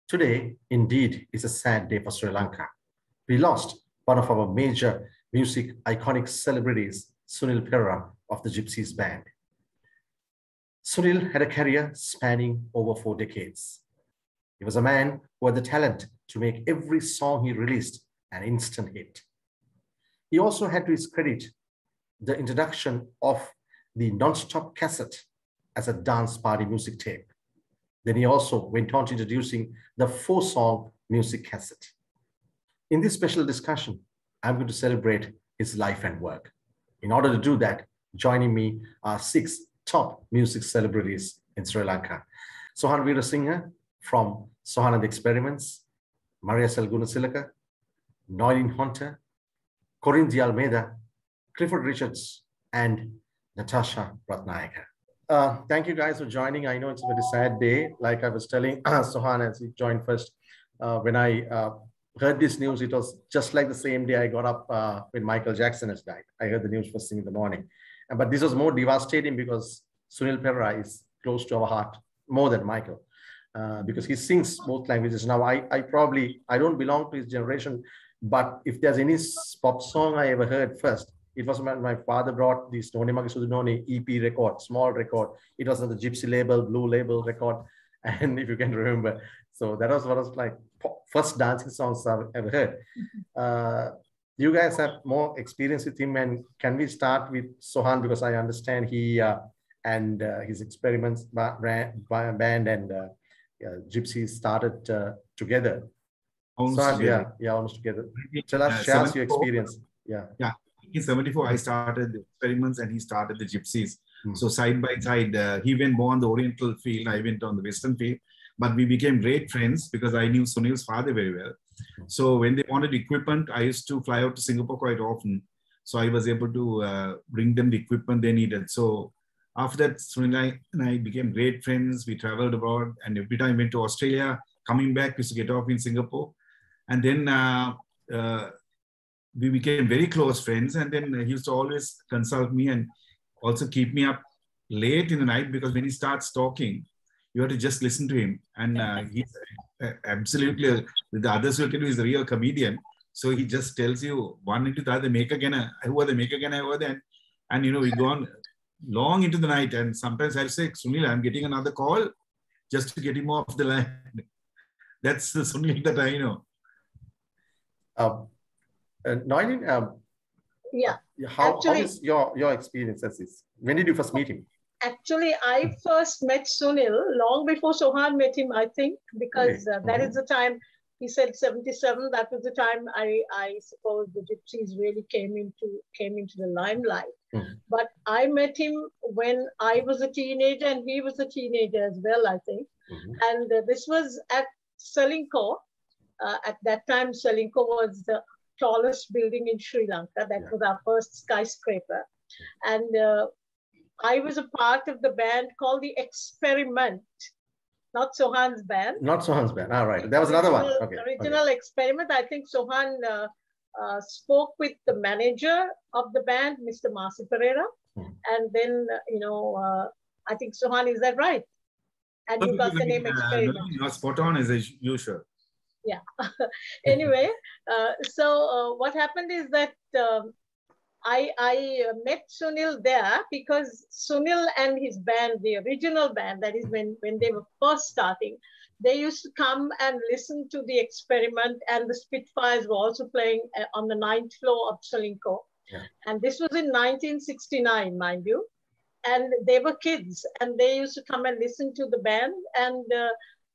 Today, indeed, is a sad day for Sri Lanka. We lost one of our major music iconic celebrities, Sunil Perera of the Gypsies band. Sunil had a career spanning over 4 decades. He was a man who had the talent to make every song he released an instant hit. He also had to his credit the introduction of the non-stop cassette as a dance party music tape. Then he also went on to introducing the 4-song music cassette. In this special discussion, I'm going to celebrate his life and work. In order to do that, joining me are 6 top music celebrities in Sri Lanka. Sohan Weerasinghe from Sohan and the Experiments, Mariazel Gunasilaka, Noeline Honter, Corrine Almeida, Clifford Richards, and Natasha Rathnayake. Thank you guys for joining. I know it's a very sad day. Like I was telling Sohan as he joined first, when I heard this news, it was just like the same day I got up when Michael Jackson has died. I heard the news first thing in the morning. But this was more devastating because Sunil Perera is close to our heart more than Michael, because he sings both languages. Now, I don't belong to his generation, but if there's any pop song I ever heard first, it was when my father brought this Noni EP record, small record. It was on the Gypsy label, Blue label record. And if you can remember, so that was what was like first dancing songs I've ever heard. You guys have more experience with him, and can we start with Sohan, because I understand he and his Experiments band and Gypsies started together. Almost Sohan, together. Yeah, almost together. Tell us, share us your experience. Yeah. In 1974, I started the Experiments and he started the Gypsies. So side by side, he went more on the Oriental field, I went on the Western field. But we became great friends because I knew Sunil's father very well. So when they wanted equipment, I used to fly out to Singapore quite often. So I was able to bring them the equipment they needed. So after that, Sunil and I became great friends. We traveled abroad, and every time we went to Australia, coming back, we used to get off in Singapore. And then we became very close friends. And then he used to always consult me and also keep me up late in the night, because when he starts talking, you have to just listen to him. And he's absolutely, the others will tell you he's a real comedian. So he just tells you one into the other, make again, who are they, make again, who are they? And you know, we go on long into the night. And sometimes I'll say, Sunil, I'm getting another call just to get him off the line. That's the Sunil that I know. Noeline, yeah. How is your experience as this? When did you first meet him? Actually, I first met Sunil long before Shohan met him, I think, because that is the time, he said 77, that was the time I suppose the Gypsies really came into the limelight. But I met him when I was a teenager and he was a teenager as well, I think. And this was at Selingkuh. At that time, Selingkuh was the tallest building in Sri Lanka. That was our first skyscraper. And I was a part of the band called The Experiment, not Sohan's band. Not Sohan's band. All right. That was another one. Original Experiment. I think Sohan spoke with the manager of the band, Mr. Perera. And then, I think Sohan, is that right? And you got the name Experiment. You're spot on as usual. Yeah. Anyway, so what happened is that I met Sunil there because Sunil and his band, the original band, that is when they were first starting, they used to come and listen to the Experiment, and the Spitfires were also playing on the 9th floor of Selingkuh. And this was in 1969, mind you. And they were kids, and they used to come and listen to the band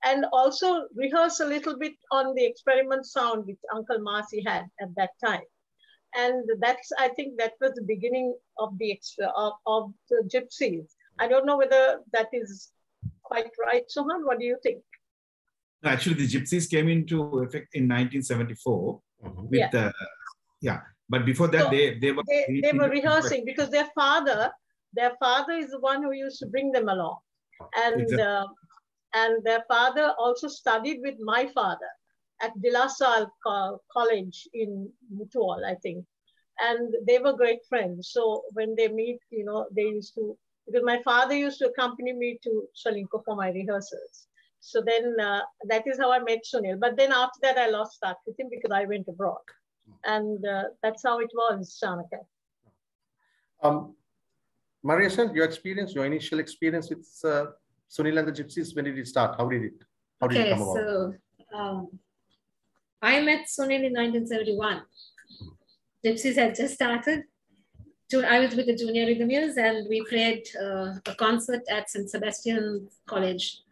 and also rehearse a little bit on the Experiment sound which Uncle Marcy had at that time. And I think that was the beginning of the Gypsies. I don't know whether that is quite right, Sohan. What do you think? No, actually, the Gypsies came into effect in 1974. With but before that, so they were rehearsing because their father is the one who used to bring them along, and and their father also studied with my father at De La Salle College in Mutual, I think. And they were great friends. So when they meet, they used to, because my father used to accompany me to Selingkuh for my rehearsals. So then that is how I met Sunil. But then after that, I lost touch with him because I went abroad. And that's how it was, Shanaka. Mariazel, your initial experience with Sunil and the Gypsies, when did it start? How did it come about? So I met Sunil in 1971. Gypsies had just started. I was with the junior rhythmists and we played a concert at St. Sebastian College,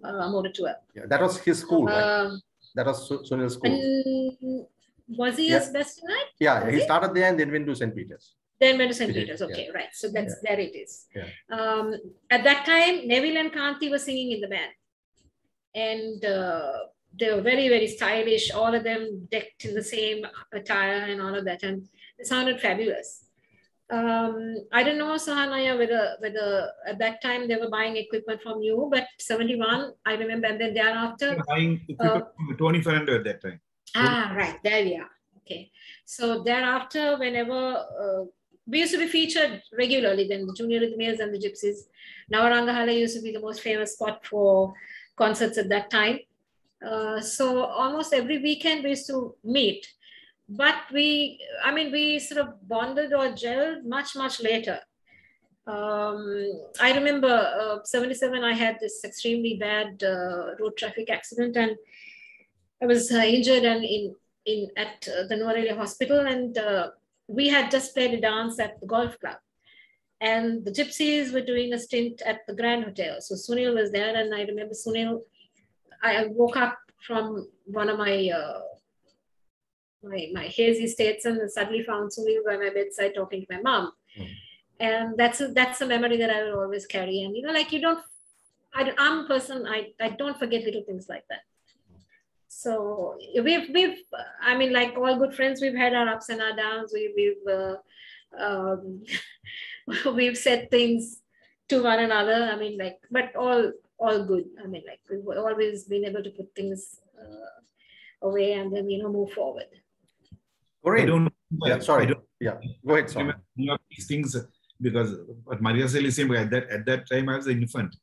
Moratua. Yeah, that was his school, right? That was Sunil's school. Was he a Sebastian? Yeah, he started there and then went to St. Peter's. Then went to St. Peter's, okay, right. So that's there it is. Yeah. At that time, Neville and Kanti were singing in the band. And they were very, very stylish, all of them decked in the same attire and all of that. And it sounded fabulous. I don't know, Sohan, whether at that time they were buying equipment from you, but 71, I remember, and then thereafter. Buying equipment from Tony Fernando at that time. Ah, right, there we are. Okay. So thereafter, whenever we used to be featured regularly, then the junior rhythmists and the Gypsies. Navaranghala used to be the most famous spot for concerts at that time. So almost every weekend we used to meet. But we sort of bonded or gelled much, much later. I remember 77, I had this extremely bad road traffic accident and I was injured and at the Noeline hospital, and we had just played a dance at the golf club. And the Gypsies were doing a stint at the Grand Hotel. So Sunil was there, and I remember Sunil, I woke up from one of my my hazy states and suddenly found Sunil by my bedside talking to my mom. And that's a memory that I will always carry. And, like I'm a person, I don't forget little things like that. So we've like all good friends, we've had our ups and our downs. We've said things to one another. But all good. We've always been able to put things away and then, move forward. Corrine. Go ahead, Sohan. These things, because what Mariazel is saying, at that time I was an infant.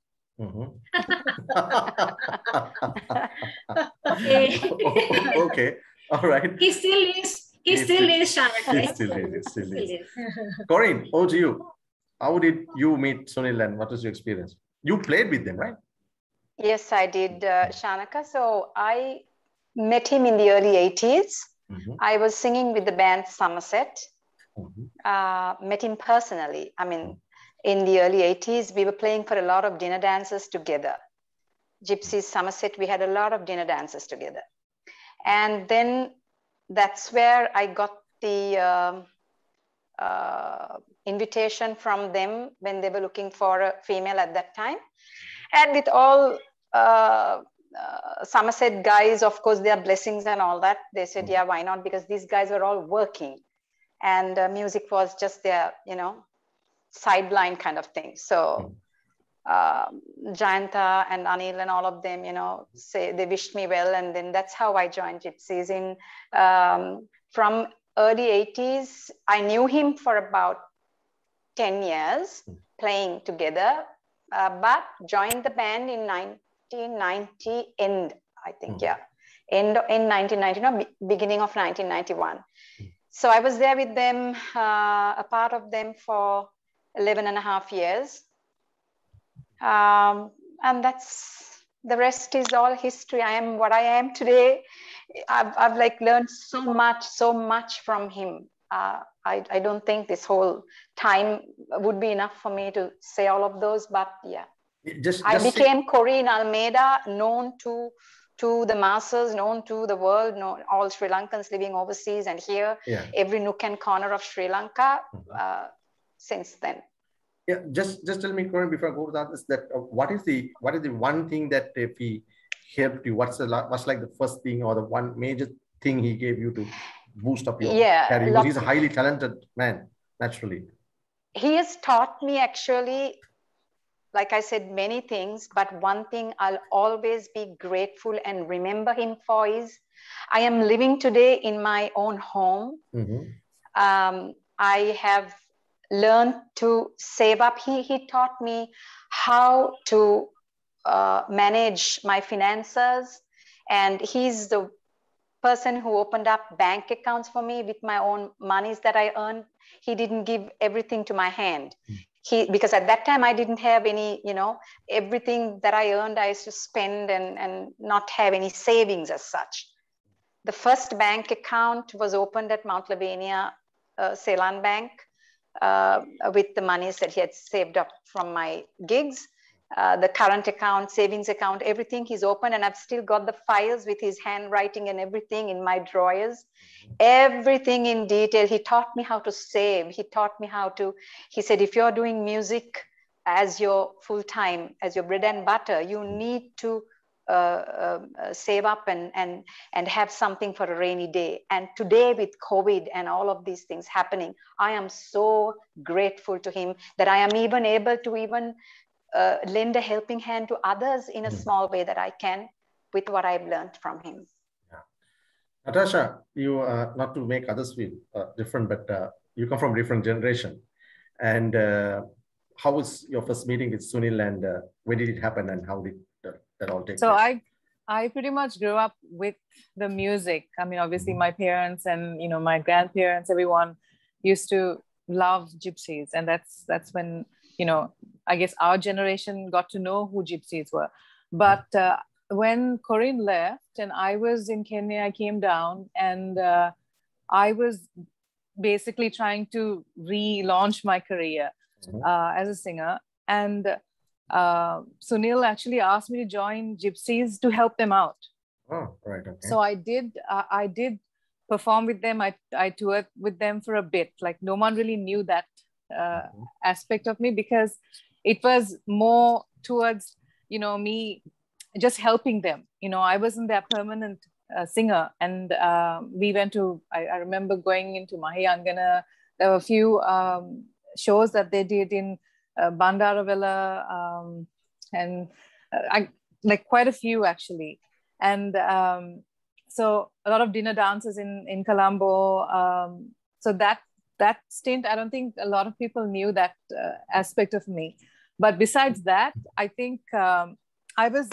Okay, all right. He still is. He still is, Shanaka. He still is. Corrine, over to you. How did you meet Sunil and what was your experience? You played with them, right? Yes, I did, Shanaka. So I met him in the early 80s. I was singing with the band Somerset. Met him personally. In the early 80s, we were playing for a lot of dinner dances together. Gypsies, Somerset, we had a lot of dinner dances together. And then that's where I got the invitation from them when they were looking for a female at that time. And with all Somerset guys, of course, their blessings and all that, they said, yeah, why not? Because these guys were all working and music was just their, sideline kind of thing. So Jayanta and Anil and all of them, say they wished me well. And then that's how I joined Gypsies. From early 80s, I knew him for about 10 years playing together, but joined the band in 1990 end, I think, end in 1990, no, beginning of 1991. So I was there with them, a part of them for 11 and a half years. And that's, the rest is all history. I am what I am today. I've learned so much from him. I don't think this whole time would be enough for me to say all of those, but yeah. I became Corrine Almeida, known to the masses, known to the world, known all Sri Lankans living overseas and here, every nook and corner of Sri Lanka since then. Yeah, just tell me, Corrine, before I go to that, is that what is the one thing that if he helped you? What's like the first thing or the one major thing he gave you to boost up your career? Because he's a highly talented man, naturally. He has taught me actually, like I said, many things, but one thing I'll always be grateful and remember him for is, I am living today in my own home. I have learned to save up. He taught me how to manage my finances. And he's the person who opened up bank accounts for me with my own monies that I earned. He didn't give everything to my hand. Because at that time I didn't have any, everything that I earned, I used to spend and not have any savings as such. The first bank account was opened at Mount Lavinia Ceylon Bank with the monies that he had saved up from my gigs. The current account, savings account, everything he's opened, and I've still got the files with his handwriting and everything in my drawers, everything in detail. He taught me how to save. He taught me he said, if you're doing music as your full-time, as your bread and butter, you need to save up and have something for a rainy day. And today with COVID and all of these things happening, I am so grateful to him that I am even able to lend a helping hand to others in a small way that I can with what I've learned from him. Yeah. Natasha, you not to make others feel different, but you come from a different generation. And how was your first meeting with Sunil, and when did it happen, and how did that all take place? So I pretty much grew up with the music. I mean, obviously my parents and, my grandparents, everyone used to love Gypsies. And that's when, I guess our generation got to know who Gypsies were. But when Corrine left and I was in Kenya, I came down and I was basically trying to relaunch my career as a singer. And Sunil actually asked me to join Gypsies to help them out. Oh, right. Okay. So I did perform with them. I toured with them for a bit. Like no one really knew that aspect of me, because it was more towards, me just helping them. I wasn't their permanent singer. And we went to, I remember going into Mahayangana. There were a few shows that they did in Bandaravela, and I like quite a few actually. And so a lot of dinner dances in Colombo. So that stint, I don't think a lot of people knew that aspect of me. But besides that, I think I was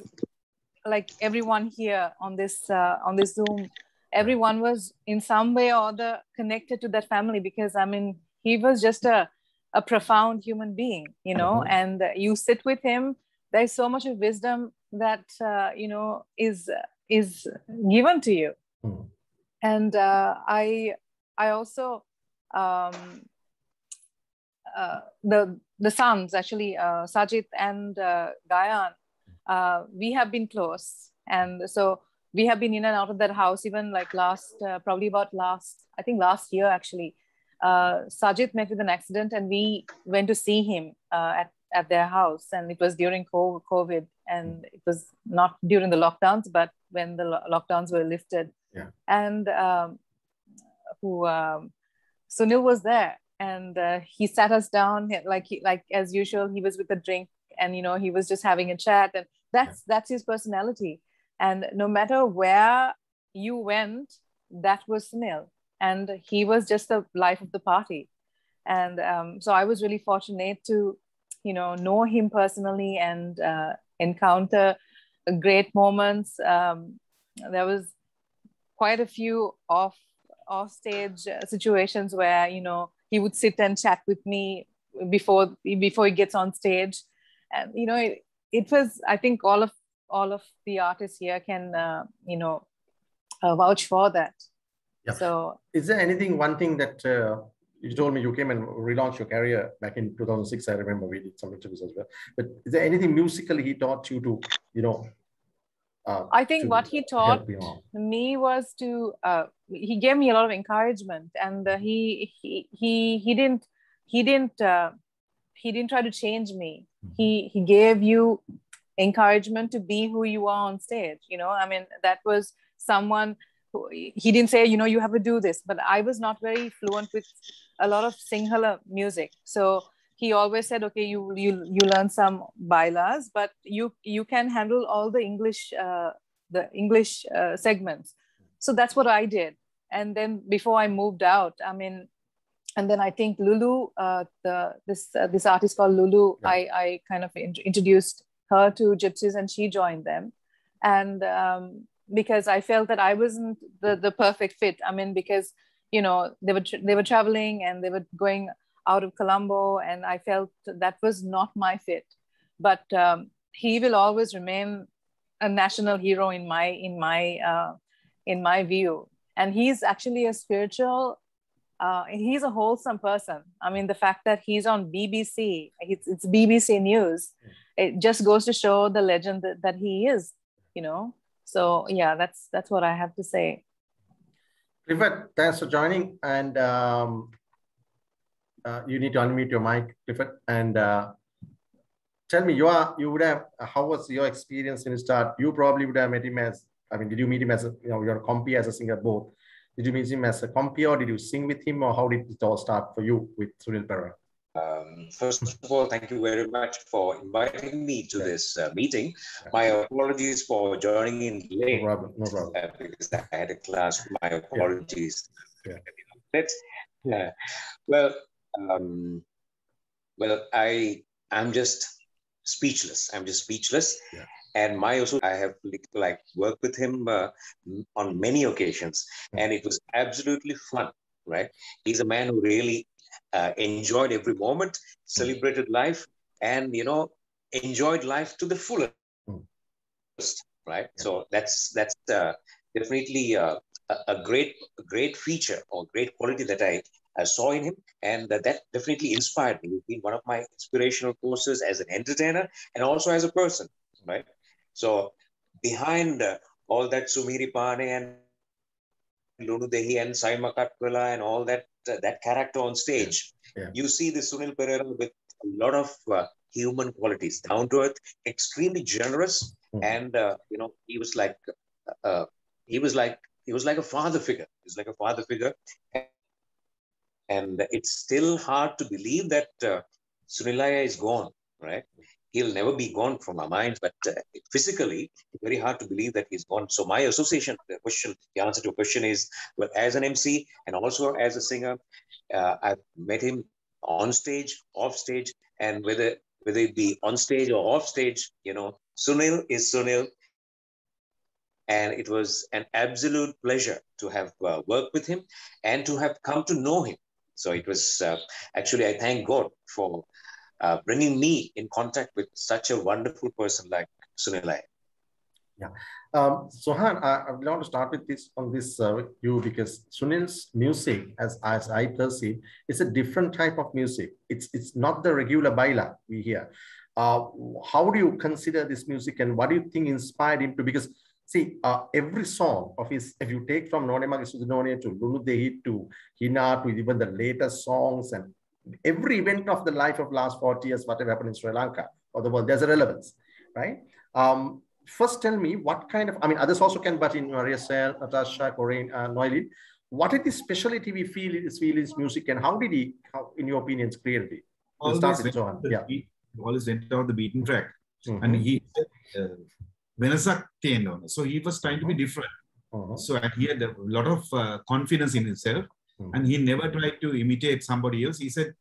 like everyone here on this Zoom. Everyone was in some way or other connected to that family, because I mean, he was just a profound human being, and you sit with him. There's so much of wisdom that is given to you. And I also the sons, actually, Sajid and Gayan, we have been close, and so we have been in and out of that house even like last year actually. Sajid met with an accident and we went to see him at their house, and it was during COVID, and it was not during the lockdowns, but when the lockdowns were lifted. Yeah. And Sunil was there, and he sat us down like as usual. He was with a drink, and he was just having a chat, and that's his personality. And no matter where you went, that was Sunil, and he was just the life of the party. And so I was really fortunate to know him personally and encounter great moments. There was quite a few off stage situations where he would sit and chat with me before he gets on stage. And it was, I think all of the artists here can vouch for that. Yeah. So is there one thing that you told me you came and relaunched your career back in 2006? I remember we did some interviews as well. But is there anything musically he taught you to, I think what he taught me was to, he gave me a lot of encouragement, and he didn't try to change me. He gave you encouragement to be who you are on stage. I mean, that was someone who, he didn't say, you have to do this, but I was not very fluent with a lot of Sinhala music. So he always said, okay, you learn some bailas, but you can handle all the English segments. So that's what I did. And then before I moved out, I mean, and then I think Lulu, this artist called Lulu, yeah. I kind of introduced her to Gypsies and she joined them. And because I felt that I wasn't the perfect fit. I mean, because, you know, they were traveling and they were going out of Colombo, and I felt that was not my fit. But he will always remain a national hero in my view. And he's actually a spiritual, he's a wholesome person. I mean, the fact that he's on BBC, it's BBC News, it just goes to show the legend that he is, you know. So yeah, that's what I have to say. Clifford, thanks for joining. And you need to unmute your mic, Clifford. And tell me, you would have, how was your experience when you start? You probably would have met him as, I mean, did you meet him as a, you know, you're a compere as a singer both? Did you meet him as a compere, or did you sing with him, or how did it all start for you with Sunil Perera? First of all, thank you very much for inviting me to this meeting. My apologies for joining in late. No problem, no problem. Because I had a class. My apologies. Yeah. Well, I'm just speechless. I'm just speechless. Yeah. And I have like worked with him on many occasions, and it was absolutely fun, right? He's a man who really enjoyed every moment, celebrated life, and, you know, enjoyed life to the fullest, right? So that's definitely a great feature or great quality that I saw in him, and that definitely inspired me. He's been one of my inspirational forces as an entertainer and also as a person, right? So behind all that Sumiri Pane and Lunu Dehi and Saima Katwala and all that character on stage, you see the Sunil Perera with a lot of human qualities, down to earth, extremely generous, and you know, he was like a father figure. He's like a father figure, and it's still hard to believe that Sunilaya is gone, right? He'll never be gone from our minds, but physically, it's very hard to believe that he's gone. So my association, the answer to your question is, well, as an MC and also as a singer, I've met him on stage, off stage, and whether it be on stage or off stage, you know, Sunil is Sunil. And it was an absolute pleasure to have worked with him and to have come to know him. So it was, actually, I thank God for bringing me in contact with such a wonderful person like Sunil. Yeah. Sohan, I want to start with this you, because Sunil's music, as I perceive, is a different type of music. It's not the regular baila we hear. How do you consider this music, and what do you think inspired him to? Because see, every song of his, if you take from None Magisudinone to Lunu Dehi to Hina to even the latest songs, and every event of the life of last 40 years, whatever happened in Sri Lanka or the world, there's a relevance, right? First, tell me what kind of, I mean, others also can, but in Mariazel, Natasha, Corrine, Noeline, what is the specialty we feel his music, and how did he, in your opinions, create it? Always went on the beaten track. And he so he was trying to be different. So he had a lot of confidence in himself, and he never tried to imitate somebody else. He said,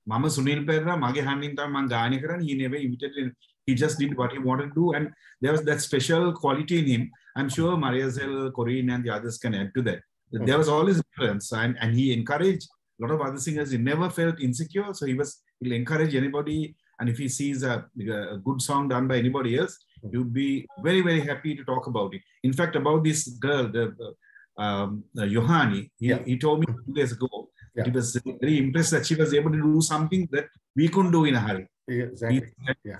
Mama Sunil Perera, mage handing tam man gaane karan. He never imitated. He just did what he wanted to do, and there was that special quality in him. I'm sure Mariazel, Corrine, and the others can add to that. There was always difference, and he encouraged a lot of other singers. He never felt insecure, so he'll encourage anybody. And if he sees a good song done by anybody else, he would be very, very happy to talk about it. In fact, about this girl, Yohani, he told me 2 days ago. He was very impressed that she was able to do something that we couldn't do in a hurry. Exactly.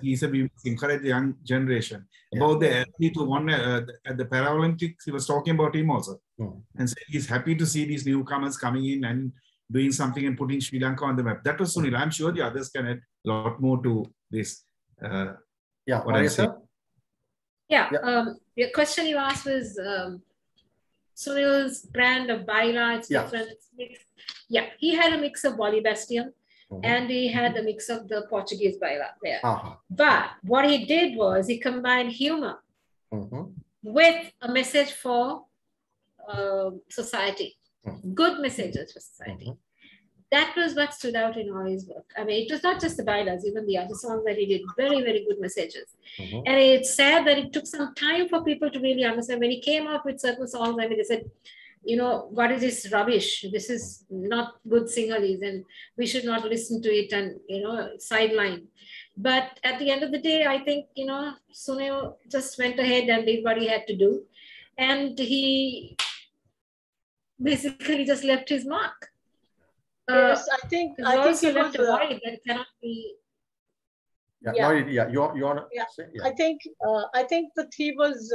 He said we encourage the young generation. About the athlete who won at the Paralympics, he was talking about him also. And said he's happy to see these newcomers coming in and doing something and putting Sri Lanka on the map. That was Sunil. I'm sure the others can add a lot more to this. Mariazel? The question you asked was Sunil's brand of baila. It's different. It's mixed. Yeah, he had a mix of Bolibastian and he had a mix of the Portuguese baila there. But what he did was he combined humor with a message for society, good messages for society. that was what stood out in all his work. I mean, it was not just the bailas, even the other songs that he did, very, very good messages. And it's sad that it took some time for people to really understand. When he came up with certain songs, I mean, they said, you know, what is this rubbish? This is not good sinhalese and we should not listen to it and, you know, sideline. But at the end of the day, I think, you know, Sunil just went ahead and did what he had to do. And he basically just left his mark. Yes, I think he also it left was, a void that cannot be. You want to say? I think that he was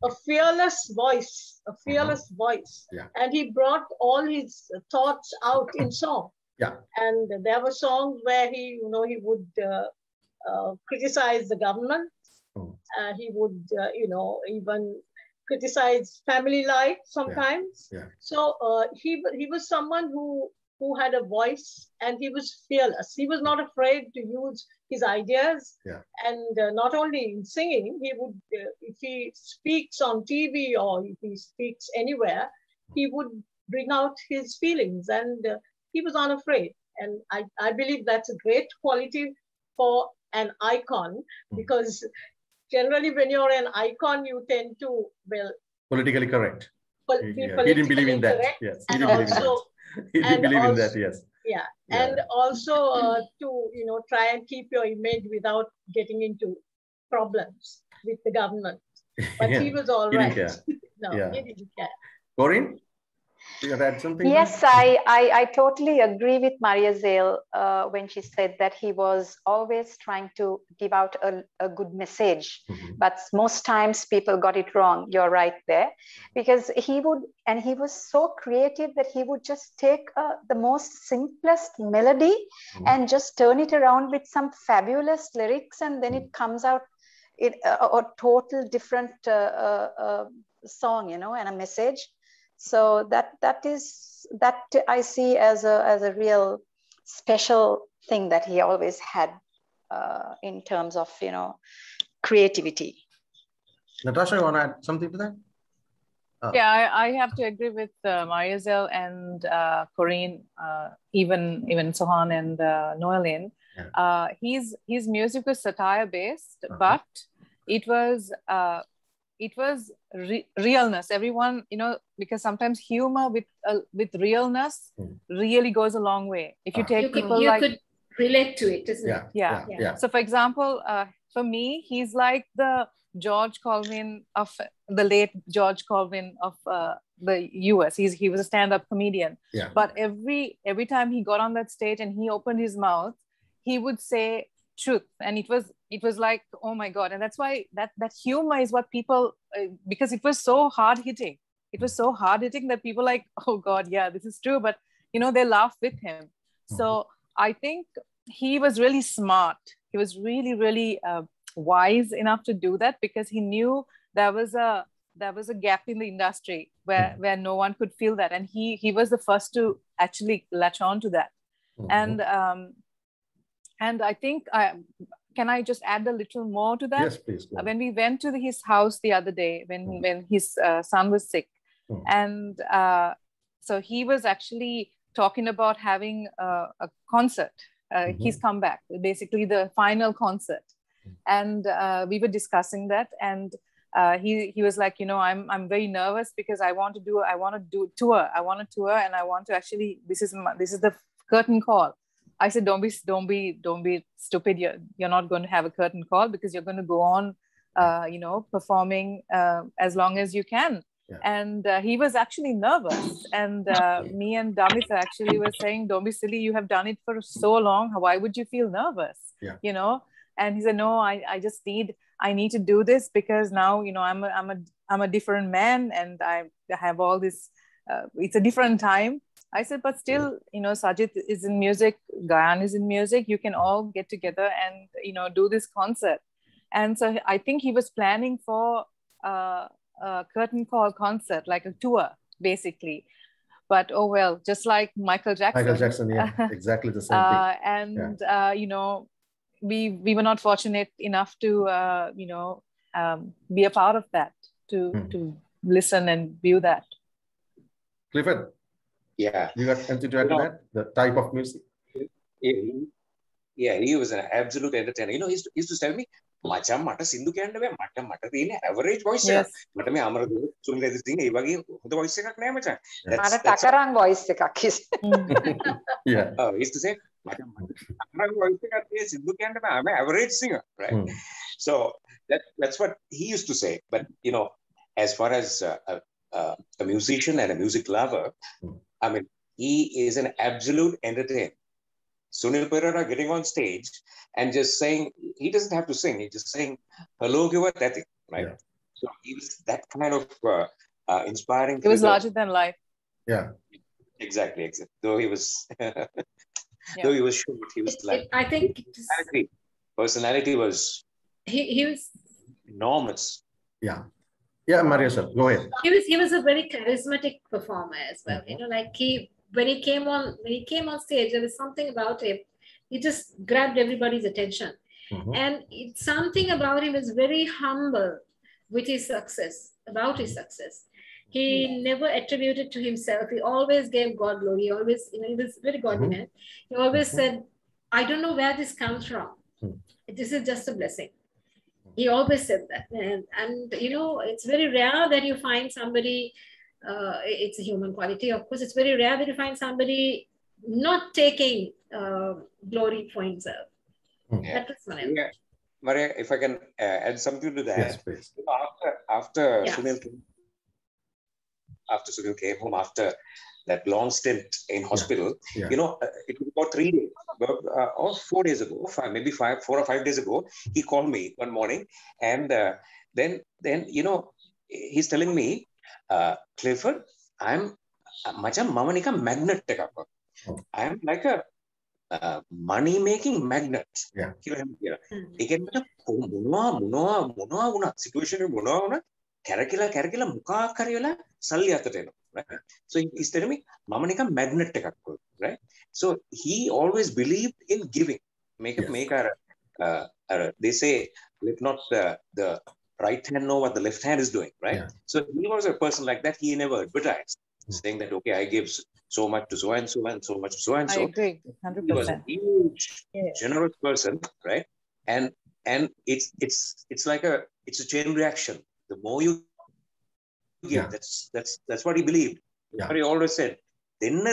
a fearless voice, and he brought all his thoughts out in song. And there were songs where he, you know, he would criticize the government. He would, you know, even criticize family life sometimes. So he was someone who had a voice, and he was fearless. He was not afraid to use his ideas. And not only in singing, he would, if he speaks on TV or if he speaks anywhere, he would bring out his feelings, and he was unafraid. And I believe that's a great quality for an icon, because generally when you're an icon, you tend to, well, politically correct. He didn't believe in that. Yes, he didn't believe in that. He didn't believe in that. Yes. And also to, you know, try and keep your image without getting into problems with the government. But he was all right. He didn't care. No, he didn't care. Corrine, do you add something? Yes, I totally agree with Mariazel when she said that he was always trying to give out a good message, but most times people got it wrong. You're right there, because he was so creative that he would just take the most simplest melody and just turn it around with some fabulous lyrics, and then it comes out in a total different song, you know, and a message. So that I see as a real special thing that he always had in terms of, you know, creativity. Natasha, you want to add something to that? Yeah, I have to agree with Mariazel and Corrine, even Sohan and Noeline. His music was satire based, but it was realness. Everyone, you know, because sometimes humor with realness really goes a long way. If you take people you like, could relate to it, isn't it? Yeah. So for example, for me, he's like the George Colvin of the late George Colvin of the US. He was a stand-up comedian. But every time he got on that stage and he opened his mouth, he would say truth, and it was like, oh my God. And that's why that humor is what people, because it was so hard hitting. It was so hard hitting that people like, oh God, yeah, this is true. But, you know, they laugh with him. So I think he was really smart. He was really, really wise enough to do that, because he knew there was a gap in the industry where no one could feel that. And he was the first to actually latch on to that. And I think, can I just add a little more to that? Yes, please. When we went to his house the other day, when his son was sick, and so he was actually talking about having a concert, his comeback, basically the final concert. And we were discussing that, and he was like, you know, I'm very nervous because I want to do a tour, and I want to actually, this is the curtain call. I said, don't be stupid. You're not going to have a curtain call, because you're going to go on, you know, performing as long as you can. And he was actually nervous. And me and Damit actually were saying, don't be silly. You have done it for so long. Why would you feel nervous? You know? And he said, no, I need to do this, because now, you know, I'm a different man, and I have all this, it's a different time. I said, but still, you know, Sajid is in music, Gayan is in music. You can all get together and, you know, do this concert. And so I think he was planning for a curtain call concert, like a tour, basically. But oh well, just like Michael Jackson. Michael Jackson, yeah, exactly the same thing. And you know, we were not fortunate enough to you know, be a part of that, to listen and view that. Clifford. Yeah. You got anything to add to that? The type of music? Yeah, he was an absolute entertainer. You know, he used to tell me, "Macam mata Sindhu kanda be mata ini average voice Yes. Mata me Amaradu Sunil Perera e wage hoda voice ekak naha macha." Mara takarang voice ekak. Yeah. He used to say, "Macam takarang voice ekak e Sindhu kanda be I'm an average singer," right? So that's what he used to say. But you know, as far as a musician and a music lover, I mean, he is an absolute entertainer. Sunil Perera getting on stage and just saying, he doesn't have to sing, he's just saying, "Hello, give that thing," right? Yeah. So he was that kind of inspiring. It was larger than life. Yeah. Exactly. Though he was, though he was short, he was like, I think personality was he was enormous. Yeah. Yeah, Mariazel, go ahead. He was a very charismatic performer as well. You know, like when he came on stage, there was something about him. He just grabbed everybody's attention. And something about him is very humble with his success, about his success. He never attributed to himself. He always gave God glory. He always, you know, he was very godly man. He always said, "I don't know where this comes from. This is just a blessing." He always said that. And you know, it's very rare that you find somebody, it's a human quality, of course, it's very rare that you find somebody not taking glory for himself. That was one. Yeah. Maria, if I can add something to that. Yes, please. You know, after Sunil came home, after that long stint in hospital, you know, it was about 3 days or 4 days ago, maybe 4 or 5 days ago, he called me one morning, and then you know, he's telling me, "Clifford, I'm mama nika magnet ekak. I am like a money making magnet." Yeah. Again, monoa situation monoa Karakila muka kariola salli right? So he's telling me, "Mama nika magnet ekak," right? So he always believed in giving. Make they say, let not the right hand know what the left hand is doing, right? Yeah. So he was a person like that. He never advertised, saying that, "Okay, I give so much to so and so and so much to so and so." I agree, 100%. He was a huge, generous person, right? And it's like it's a chain reaction. The more you give, that's what he believed. That's what he always said. Denna,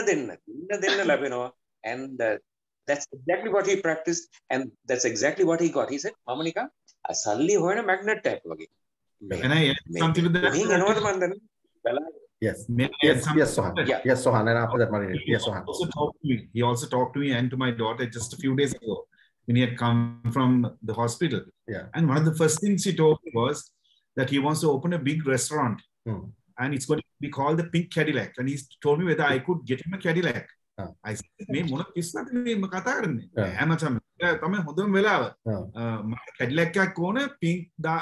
and that's exactly what he practiced, and that's exactly what he got. He said, "Mama nika salli hoyna magnet type wage." Can I add something to that? Yes, Sohan. Yeah. Yes, Sohan. And after that, Mariazel. Yes, Sohan. He also talked to me and to my daughter just a few days ago when he had come from the hospital. Yeah. And one of the first things he told me was that he wants to open a big restaurant. And it's going to be called the Pink Cadillac. And he told me whether I could get him a Cadillac. I said, "Me mona kisna me kata karne. Amacham tame hodam velawa. Cadillac ka kone pink da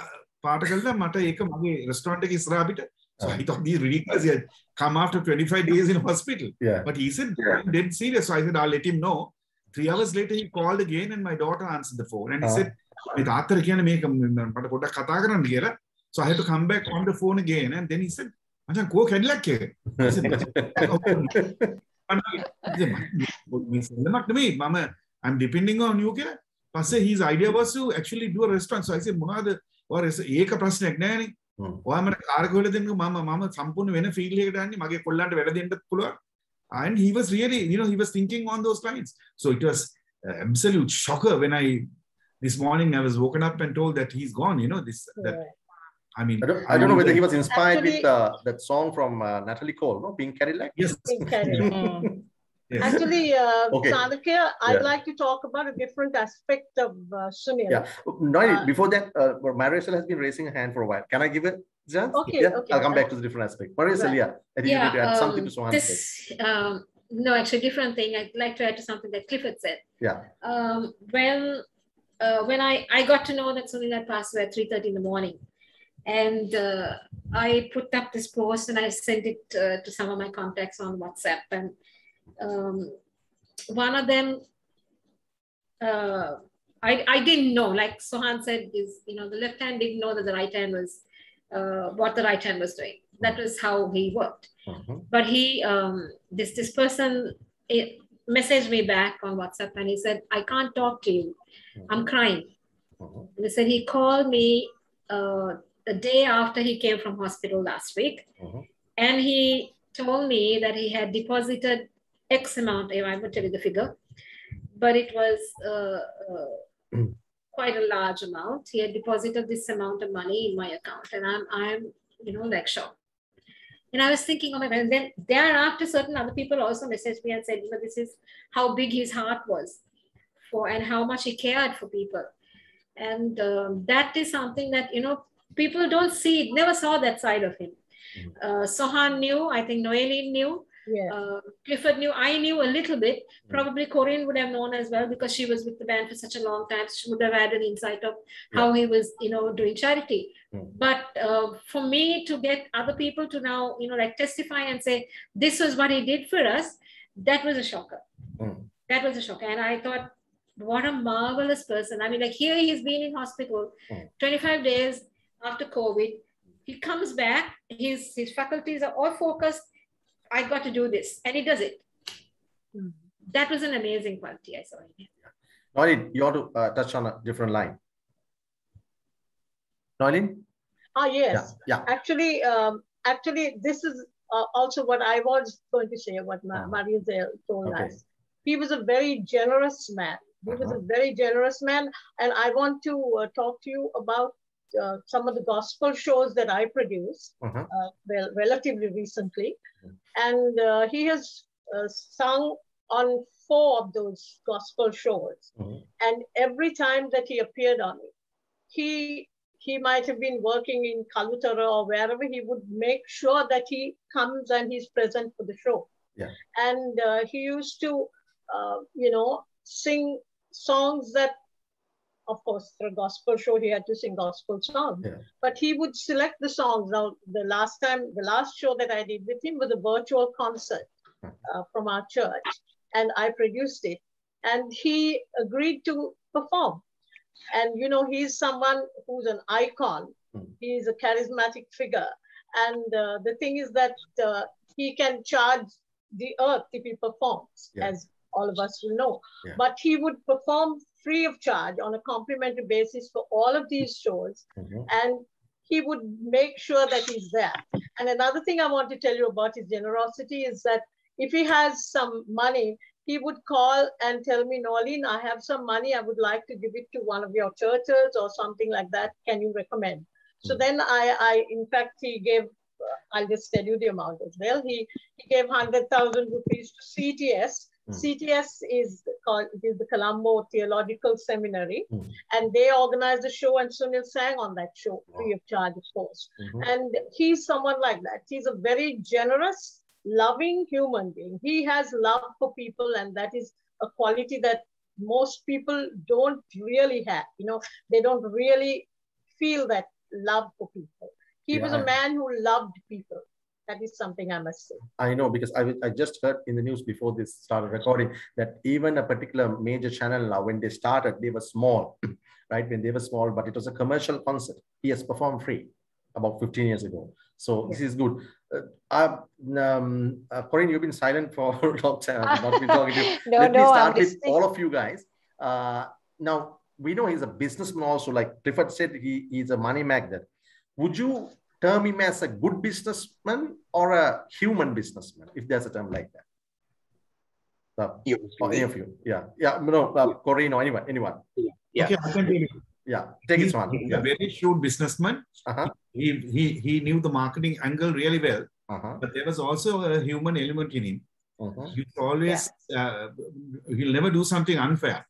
part karala mata eka mage restaurant ke isra bita." So I thought these ridiculous. He had come after 25 days in hospital. Yeah. But he said, "I'm dead serious." So I said, "I'll let him know." 3 hours later, he called again, and my daughter answered the phone. And he said, so I had to come back on the phone again. And then he said, "Macam ko Cadillac ke?" I said, "Mama, I'm depending on you. His idea was to actually do a restaurant." So I said, and he was really, you know, he was thinking on those lines. So it was an absolute shocker when this morning I was woken up and told that he's gone, you know, I mean, I don't know whether he was inspired with that song from Natalie Cole, no? Pink Cadillac? Yes. Pink Cadillac. Yes. Actually, Chanakya, I'd like to talk about a different aspect of Sunil. Yeah. No, before that, Mariazel has been raising a hand for a while. Can I give it a chance? Okay. Okay. I'll come back to the different aspect. Mariazel, I think you need to add something to Sohan. No, actually, different thing. I'd like to add to something that Clifford said. Yeah. When I got to know that Sunil had passed away at 3:30 in the morning, and I put up this post and I sent it to some of my contacts on WhatsApp, and one of them, I didn't know, like Sohan said, is, you know, the left hand didn't know that the right hand was what the right hand was doing. That was how he worked. But he, this person messaged me back on WhatsApp and he said, I can't talk to you. I'm crying. And he said he called me the day after he came from hospital last week. And he told me that he had deposited X amount, I won't tell you the figure, but it was quite a large amount. He had deposited this amount of money in my account, and I'm like shocked. And I was thinking, oh my God. And then thereafter, certain other people also messaged me and said, this is how big his heart was and how much he cared for people. And that is something that, people don't see, never saw that side of him. Sohan knew, I think Noeline knew, Clifford knew, I knew a little bit. Probably Corrine would have known as well because she was with the band for such a long time. She would have had an insight of how he was, doing charity. But for me to get other people to now, testify and say, this was what he did for us, that was a shocker. That was a shocker. And I thought, what a marvelous person. I mean, here he's been in hospital 25 days after COVID. He comes back, his faculties are all focused. I got to do this, and he does it. That was an amazing quality I saw in him. Noeline, you want to touch on a different line? Noeline? Yes. Yeah. Actually, this is also what I was going to say, what Mariazel told us. He was a very generous man. He was a very generous man. And I want to talk to you about some of the gospel shows that I produced, relatively recently. And he has sung on 4 of those gospel shows. And every time that he appeared on it, he might have been working in Kalutara or wherever, he would make sure that he comes and he's present for the show. And he used to, sing songs that, of course, for a gospel show, he had to sing gospel songs. But he would select the songs. Now, the last show that I did with him was a virtual concert from our church. And I produced it. And he agreed to perform. And, he's someone who's an icon. He's a charismatic figure. And the thing is that he can charge the earth if he performs, as all of us will know. But he would perform free of charge on a complimentary basis for all of these shows. And he would make sure that he's there. And another thing I want to tell you about his generosity is that if he has some money, he would call and tell me, Noeline, I have some money. I would like to give it to one of your churches or something like that. Can you recommend? So then in fact, he gave, I'll just tell you the amount as well. He gave 100,000 rupees to CTS. CTS is the Colombo Theological Seminary, and they organized a show, and Sunil sang on that show, free of charge, of course. And he's someone like that. He's a very generous, loving human being. He has love for people, and that is a quality that most people don't really have. They don't really feel that love for people. He was a man who loved people. That is something I must say. I know, because I just heard in the news before this started recording that even a particular major channel now, when they started, they were small, right? When they were small, but it was a commercial concert. He has performed free about 15 years ago. So this is good. Corrine, you've been silent for a long time. I've not been talking to you. Let me start with all of you guys. Now, we know he's a businessman also. Like Clifford said, he's a money magnet. Would you term him as a good businessman or a human businessman, if there's a term like that? Any of you? Corrine or anyone. Okay, I can tell you. Take this one. He's a very shrewd businessman. He knew the marketing angle really well, but there was also a human element in him. He's always, he'll never do something unfair.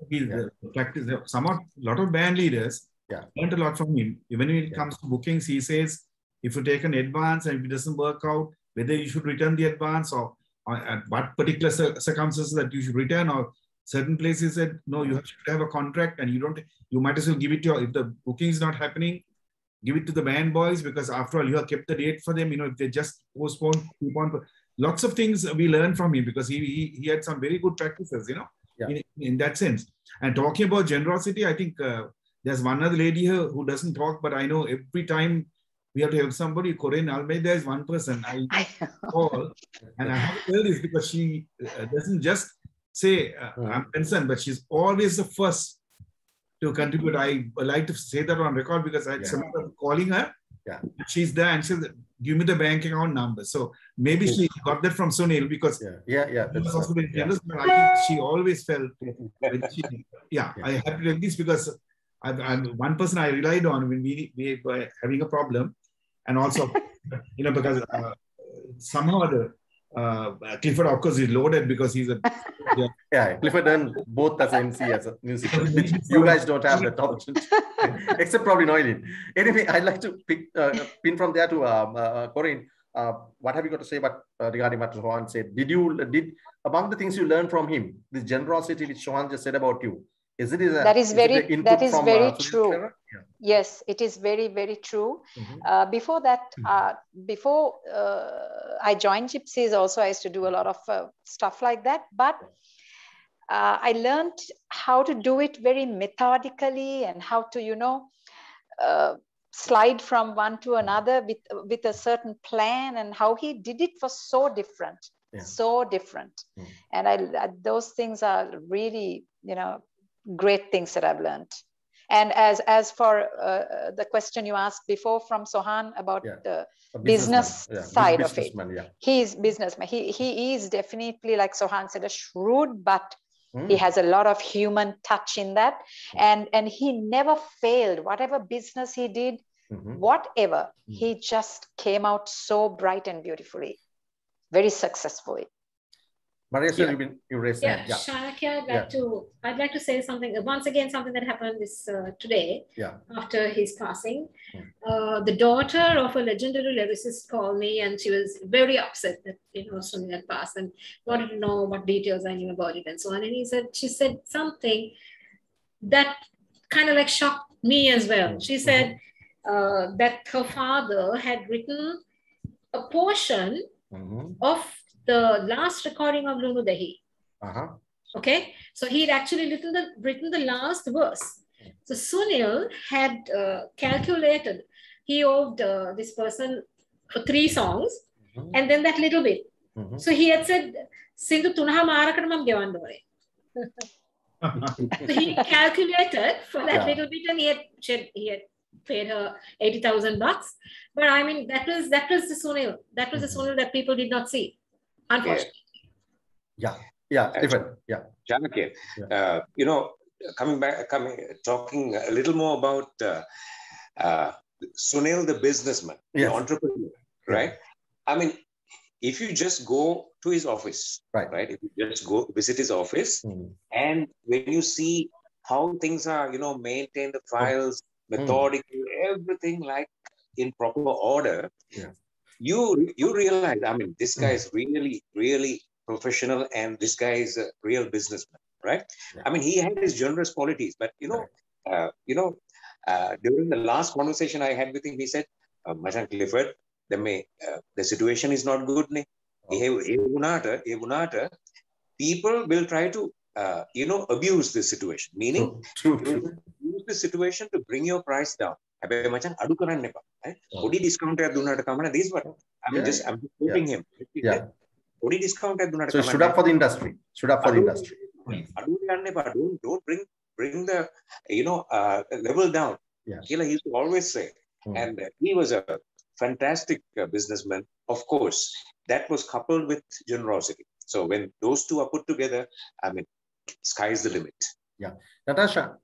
He'll practice. A lot of band leaders learned a lot from him. Even when it comes to bookings, he says, if you take an advance and if it doesn't work out, whether you should return the advance or at what particular circumstances that you should return, or certain places said, no, you should have a contract and you might as well give it to, if the booking is not happening, give it to the band boys, because after all, you have kept the date for them. If they just postpone, keep on. Lots of things we learned from him because he had some very good practices, in that sense. And talking about generosity, I think there's one other lady here who doesn't talk, but I know every time we have to help somebody. Corrine Almeida is one person I call, and I have to tell this because she doesn't just say I'm concerned, but she's always the first to contribute. I like to say that on record because I had someone calling her. Yeah. She's there and she'll give me the bank account number. So maybe she got that from Sunil because he was also very generous, but I think she always felt when she, I have to tell this because I'm one person I relied on when we were having a problem, and also because somehow the Clifford, of course, is loaded because he's a Clifford earned both as MC as a musician, which you guys don't have that opportunity, except probably Noeline. Anyway, I'd like to pin from there to Corrine. What have you got to say about regarding what Shohan said? Did among the things you learned from him, this generosity which Shohan just said about you? That is very true. Yeah. Yes, it is very, very true. Before that, before I joined Gypsies, also I used to do a lot of stuff like that. But I learned how to do it very methodically and how to, slide from one to another with a certain plan, and how he did it was so different, so different. And those things are really, great things that I've learned. And as for the question you asked before from Sohan about the business side of it, he's businessman. He is definitely, like Sohan said, a shrewd, but he has a lot of human touch in that. And he never failed. Whatever business he did, whatever, he just came out so bright and beautifully, very successfully. Mariazel, you raised that. Shanaki, I'd like to say something. Once again, something that happened this today after his passing. The daughter of a legendary lyricist called me, and she was very upset that Sunil had passed and wanted to know what details I knew about it and so on. And she said something that kind of like shocked me as well. She said that her father had written a portion of the last recording of Lunu Dahi. Okay, so he'd actually written the last verse. So Sunil had calculated he owed this person for 3 songs and then that little bit. So he had said, Sindhu tunaha marakata mam gewanna ore. So he calculated for that little bit, and he had paid her $80,000. But I mean, that was the Sunil. That was the Sunil that people did not see. Unfortunately. Different. Janaki, talking a little more about Sunil, the businessman, the entrepreneur, right? I mean, if you just go to his office, right? If you just go visit his office, and when you see how things are, maintain the files, methodical, everything like in proper order, you realize, I mean, this guy is really, really professional, and this guy is a real businessman, right? I mean, he had his generous qualities, but during the last conversation I had with him, he said, "Machan Clifford, the situation is not good. People will try to, abuse this situation. Meaning, use the situation to bring your price down. Discount this is what I'm just quoting him. Discount so stood up for the industry. Don't bring the level down. He used to always say, and he was a fantastic businessman. Of course, that was coupled with generosity. So when those two are put together, I mean, sky's the limit. Natasha,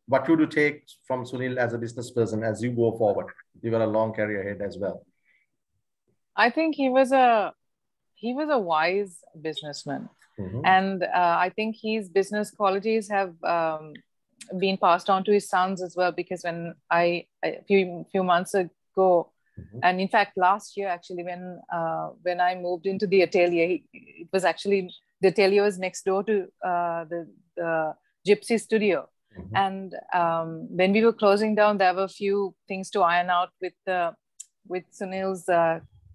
what would you take from Sunil as a business person as you go forward? You got a long career ahead as well. I think he was a wise businessman, and I think his business qualities have been passed on to his sons as well. Because when a few months ago, and in fact last year actually, when I moved into the atelier, it was actually the atelier was next door to the Gypsy studio. And when we were closing down, there were a few things to iron out with Sunil's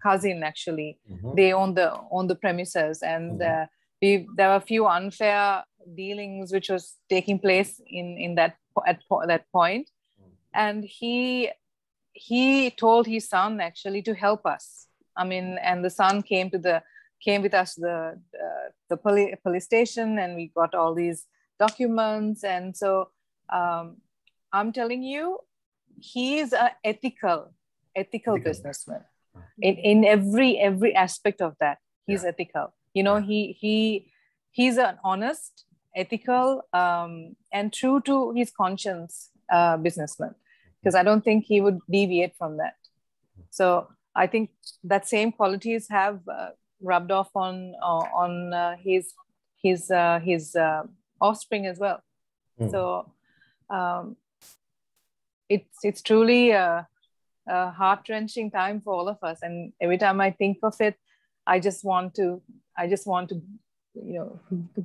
cousin. Actually, they own the premises, and there were a few unfair dealings which was taking place in that at that point. And he he told his son actually to help us. I mean, and the son came with us to the police station, and we got all these documents. And so I'm telling you, he is an ethical businessman in every aspect of that. He's ethical. You know, he's an honest, ethical, and true to his conscience businessman, because I don't think he would deviate from that. So I think that same qualities have rubbed off on his offspring as well. So it's truly a heart-wrenching time for all of us, and every time I think of it, I just want to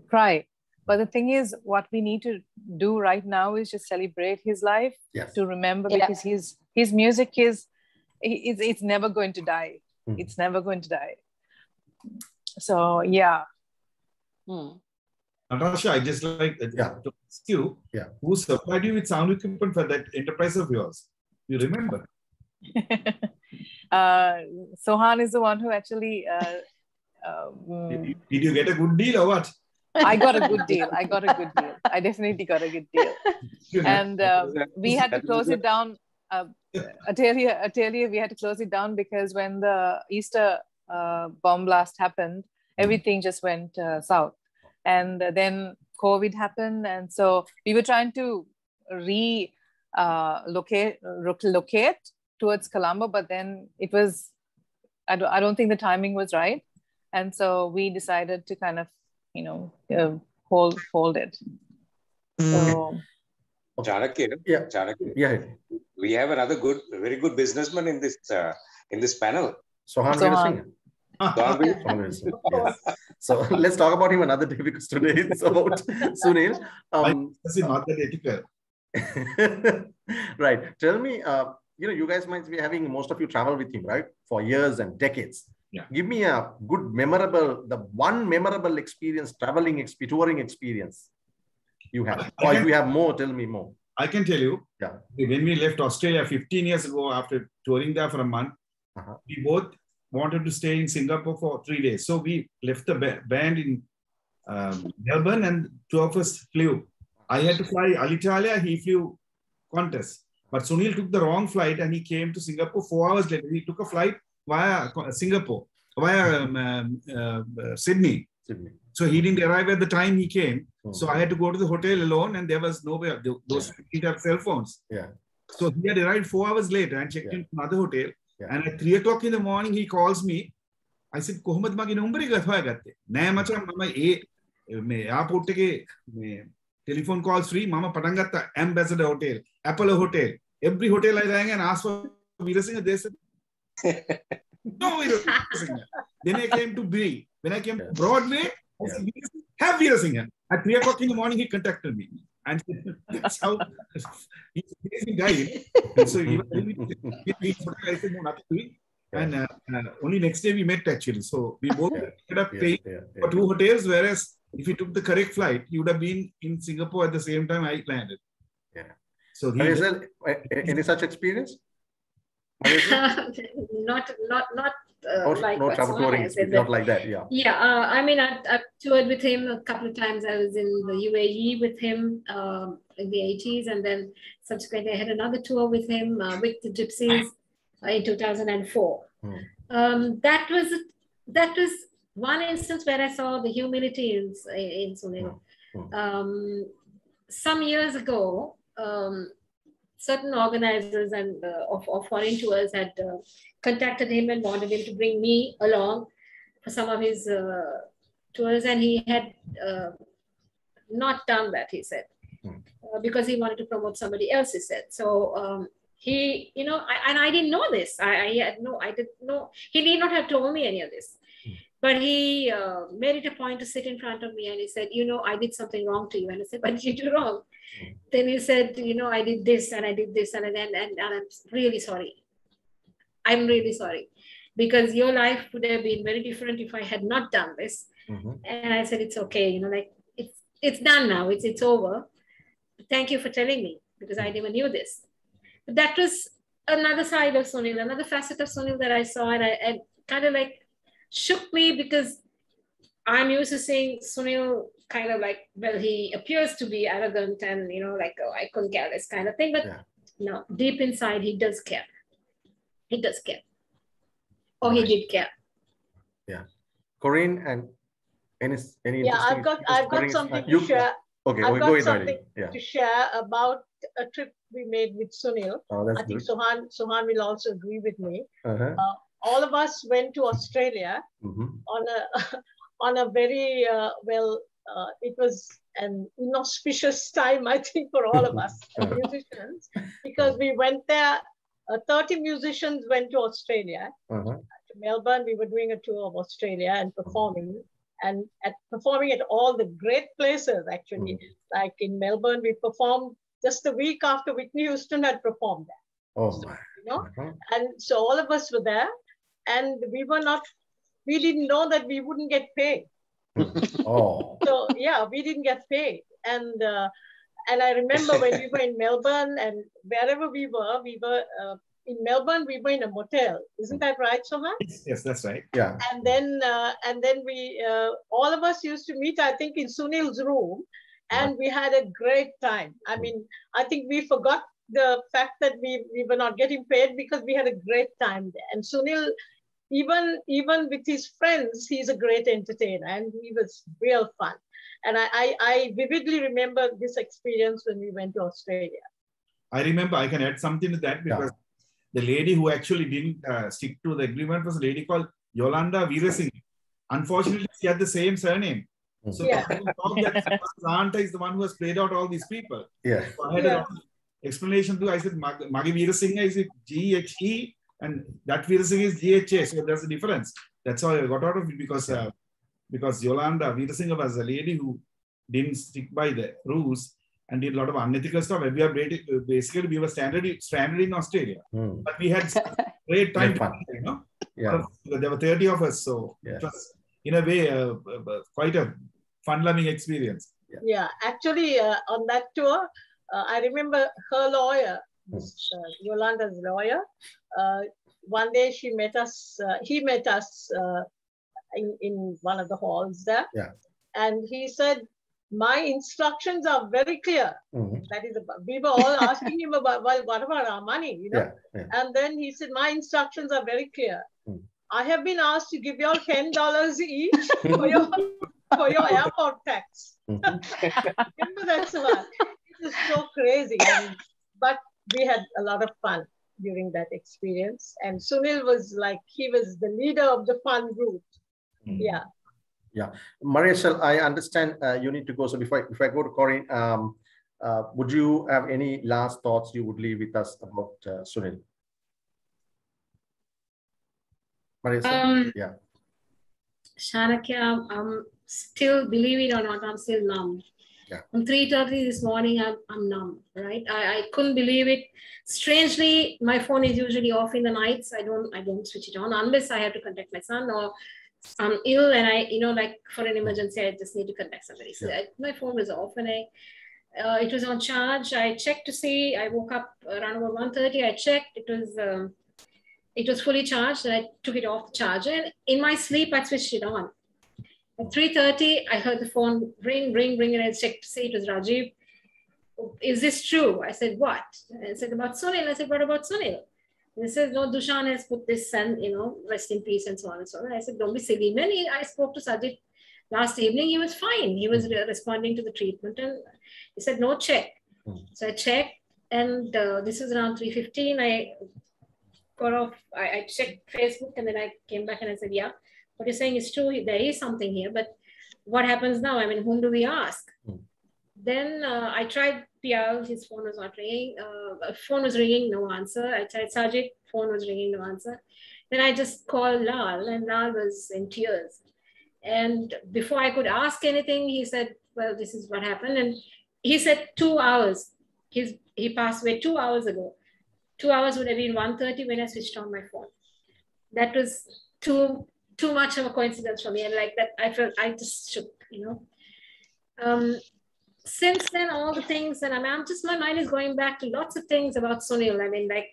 cry. But the thing is, what we need to do right now is just celebrate his life, to remember, because his music it's never going to die. It's never going to die. So yeah. Natasha, I just like to ask you, who supplied you with sound equipment for that enterprise of yours? You remember? Sohan is the one who actually. Did you get a good deal or what? I got a good deal. I definitely got a good deal. And we had to close it down. Atelier, we had to close it down because when the Easter bomb blast happened, everything just went south. And then COVID happened. And so we were trying to locate towards Colombo, but then it was, I don't think the timing was right. And so we decided to kind of, hold it. So, Chanakya, we have another very good businessman in this panel. Sohan Weerasinghe. Yes. So let's talk about him another day, because today it's about Sunil. Not that ethical. Right. Tell me, you guys might be having, most of you travel with him, right? For years and decades. Yeah. Give me a good one memorable experience, touring experience you have. Or if you have more, tell me more. I can tell you. Yeah. When we left Australia 15 years ago, after touring there for a month, we both wanted to stay in Singapore for 3 days. So we left the band in Melbourne, and two of us flew. I had to fly Alitalia, he flew Qantas. But Sunil took the wrong flight and he came to Singapore 4 hours later. He took a flight via Singapore, via Sydney. So he didn't arrive at the time he came. So I had to go to the hotel alone, and there was nowhere. Those didn't have cell phones. Yeah. So he had arrived 4 hours later and checked into another hotel. Yeah. And at 3 o'clock in the morning, he calls me. I said, "Kohomad mage number එක හොයාගත්තේ?" "නෑ මචං මම airport එකේ telephone calls free. Mama පටන් ගත්තා Ambassador Hotel, Apollo Hotel. Every hotel I rang and asked for Weerasinghe. They said, "No Weerasinghe." Then I came to B. When I came to Broadway, I said, "Have Weerasinghe." At 3 o'clock in the morning, he contacted me. And that's how he's an amazing guy. And so he I said, "No, nothing doing." And only next day we met actually. So we both ended up paying for 2 hotels, whereas if he took the correct flight, he would have been in Singapore at the same time I landed. Yeah. So Mariazel, any such experience? Not like no travel touring, not like that. Yeah. Yeah. I mean, I've toured with him a couple of times. I was in the UAE with him in the 80s, and then subsequently I had another tour with him with the Gypsies in 2004. That was one instance where I saw the humility in Sunil. Some years ago, certain organizers and of foreign tours had contacted him and wanted him to bring me along for some of his tours, and he had not done that, he said, because he wanted to promote somebody else, he said. So he, I didn't know this. I didn't know. He need not have told me any of this. But he made it a point to sit in front of me, and he said, "I did something wrong to you." And I said, "What did you do wrong?" Then he said, "I did this and I did this and I'm really sorry. I'm really sorry, because your life would have been very different if I had not done this." And I said, "It's okay, like it's done now. It's over. Thank you for telling me, because I never knew this." But that was another side of Sunil, another facet of Sunil that I saw, and kind of like shook me, because I'm used to seeing Sunil kind of like, well, he appears to be arrogant and, you know, like, oh, I couldn't care less kind of thing. But no, deep inside, he does care. He does care. Or he did care. Yeah. Corrine, and any Yeah, I've got something to share. Okay, I've go got something yeah. to share about a trip we made with Sunil. Oh, that's I think good. Sohan will also agree with me. Uh-huh. All of us went to Australia on a very it was an inauspicious time, I think, for all of us musicians, because we went there. 30 musicians went to Australia, to Melbourne. We were doing a tour of Australia and performing, performing at all the great places, actually. Like in Melbourne, we performed just a week after Whitney Houston had performed there. Oh, so, you know, and so all of us were there, and we didn't know that we wouldn't get paid. Oh. So yeah, we didn't get paid, and I remember when we were in Melbourne and wherever we were in Melbourne, we were in a motel. Isn't that right, Shohan? Yes, that's right. Yeah. And then we, all of us used to meet, I think, in Sunil's room, and we had a great time. I mean, I think we forgot the fact that we were not getting paid, because we had a great time there. And Sunil, even with his friends, he's a great entertainer, and he was real fun. And I vividly remember this experience when we went to Australia. I remember, I can add something to that, because the lady who actually didn't stick to the agreement was a lady called Yolanda Weerasinghe. Unfortunately, she had the same surname. So that Santa is the one who has played out all these people. Yeah. So I had an explanation too. I said, Magi Weerasinghe is it G-H-E, and that Weerasinghe is G-H-A. So there's a difference. That's how I got out of it, because Yolanda Weerasinghe was a lady who didn't stick by the rules and did a lot of unethical stuff. And we were stranded in Australia. But we had great time, you know. Yeah. There were 30 of us, so it was, in a way, quite a fun-loving experience. Yeah, actually, on that tour, I remember her lawyer, Yolanda's lawyer. One day he met us in one of the halls there. Yeah. And he said, my instructions are very clear. That is, we were all asking him about, well, what about our money, you know? And then he said, my instructions are very clear. I have been asked to give you all $10 each for your airport tax. Remember that, Sohan? It was so crazy. But we had a lot of fun during that experience. And Sunil was like, he was the leader of the fun group. Yeah. Yeah. Mariazel, I understand you need to go. So before I go to Corrine, would you have any last thoughts you would leave with us about Sunil? Mariazel? Yeah. Shanakya, I'm still, believe it or not, I'm still numb. Yeah. From 3:30 this morning, I'm numb, right? I couldn't believe it. Strangely, my phone is usually off in the nights. I don't switch it on unless I have to contact my son, or I'm ill and I, you know, like for an emergency, I just need to contact somebody. So my phone was off, and it was on charge. I checked to see, I woke up around about 1:30. I checked, it was fully charged, and I took it off the charger. And in my sleep, I switched it on. At 3:30, I heard the phone ring, and I checked to see it was Rajiv. Is this true? I said, what? And I said, about Sunil. I said, what about Sunil? And he says, no, Dushan has put this, and, you know, rest in peace and so on and so on. And I said, don't be silly. Then I spoke to Sajid last evening. He was fine. He was responding to the treatment, and he said, no, check. So I checked, and this was around 3:15. I got off, I checked Facebook, and then I came back and I said, yeah, what you're saying is true. There is something here, but what happens now? I mean, whom do we ask? Then I tried Pial, his phone was not ringing. Phone was ringing, no answer. I tried Sajid, phone was ringing, no answer. Then I just called Lal, and Lal was in tears. And before I could ask anything, he said, well, this is what happened. And he said 2 hours. He passed away 2 hours ago. 2 hours would have been 1:30 when I switched on my phone. That was too much of a coincidence for me. And like that, I just shook, you know. Since then, all the things, and I mean, my mind is going back to lots of things about Sunil. I mean, like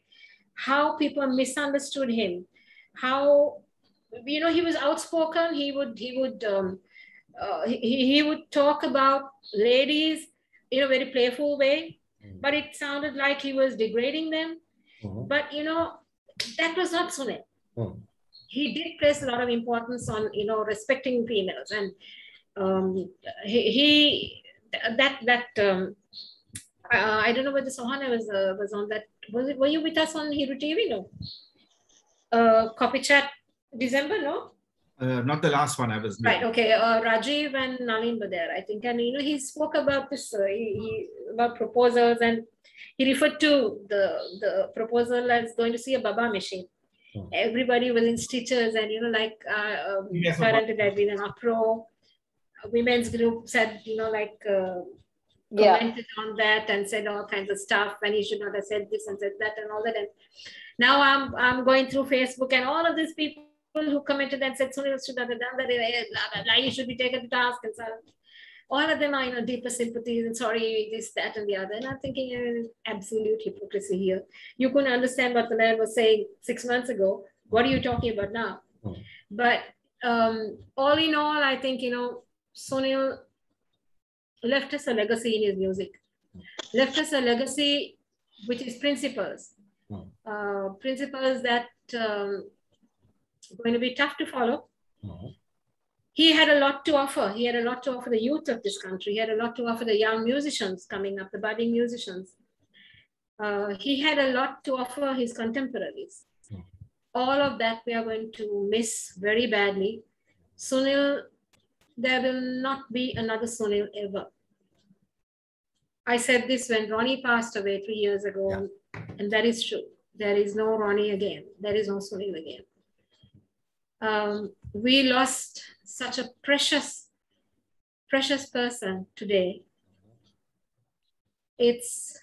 how people misunderstood him, how, you know, he was outspoken. He would talk about ladies in a very playful way, but it sounded like he was degrading them. But, you know, that was not Sunil. He did place a lot of importance on, you know, respecting females, and I don't know whether Sohan was on that. Were you with us on Hero TV? No. Copy chat December, no? Not the last one. I was right. Okay. Rajiv and Noeline were there, I think, and you know, he spoke about this about proposals, and he referred to the proposal as going to see a Baba machine. Everybody was in stitches, and you know, like apparently there had been an uproar. Women's group said, you know, like commented on that and said all kinds of stuff, and he should not have said this and said that and all that. And now I'm going through Facebook, and all of these people who commented and said Sunil should have done that, blah, blah, blah, he should be taken to task, and so all of them are, you know, deeper sympathies and sorry, this, that, and the other. And I'm thinking, absolute hypocrisy here. You couldn't understand what the man was saying 6 months ago. What are you talking about now? But all in all, I think, you know, Sunil left us a legacy in his music, left us a legacy with his principles, principles that going to be tough to follow. He had a lot to offer. He had a lot to offer the youth of this country. He had a lot to offer the young musicians coming up, the budding musicians. He had a lot to offer his contemporaries. All of that we are going to miss very badly. Sunil, there will not be another Sunil ever. I said this when Ronnie passed away 3 years ago, and that is true. There is no Ronnie again. There is no Sunil again. We lost such a precious person today. It's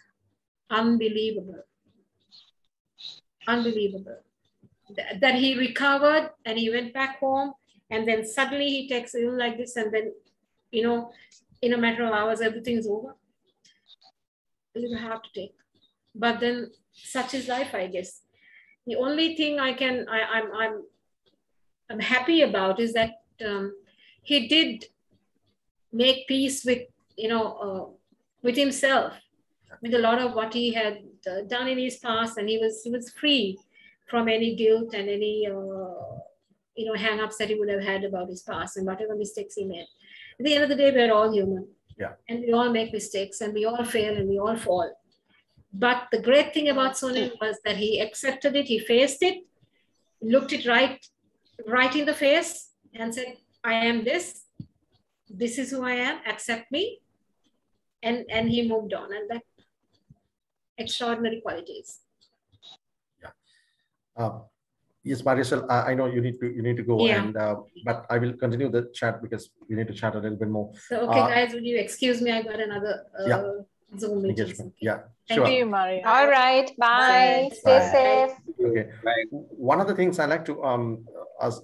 unbelievable. Unbelievable. That he recovered and he went back home, and then suddenly he takes a ill like this, and then, you know, in a matter of hours, everything's over. A little hard to take. But then such is life, I guess. The only thing I'm happy about is that he did make peace with, you know, with himself, with a lot of what he had done in his past, and he was free from any guilt and any, you know, hang-ups that he would have had about his past and whatever mistakes he made. At the end of the day, we're all human, and we all make mistakes, and we all fail, and we all fall. But the great thing about Sunil was that he accepted it, he faced it, looked it right in the face, and said, I am this. This is who I am. Accept me. And he moved on, and that extraordinary qualities. Yes, Mariazel, I know you need to go, and but I will continue the chat because we need to chat a little bit more. So, okay, guys, would you excuse me? I got another Zoom meeting. Thank you, Maria. All right, bye. Stay safe. Okay. Bye. One of the things I like to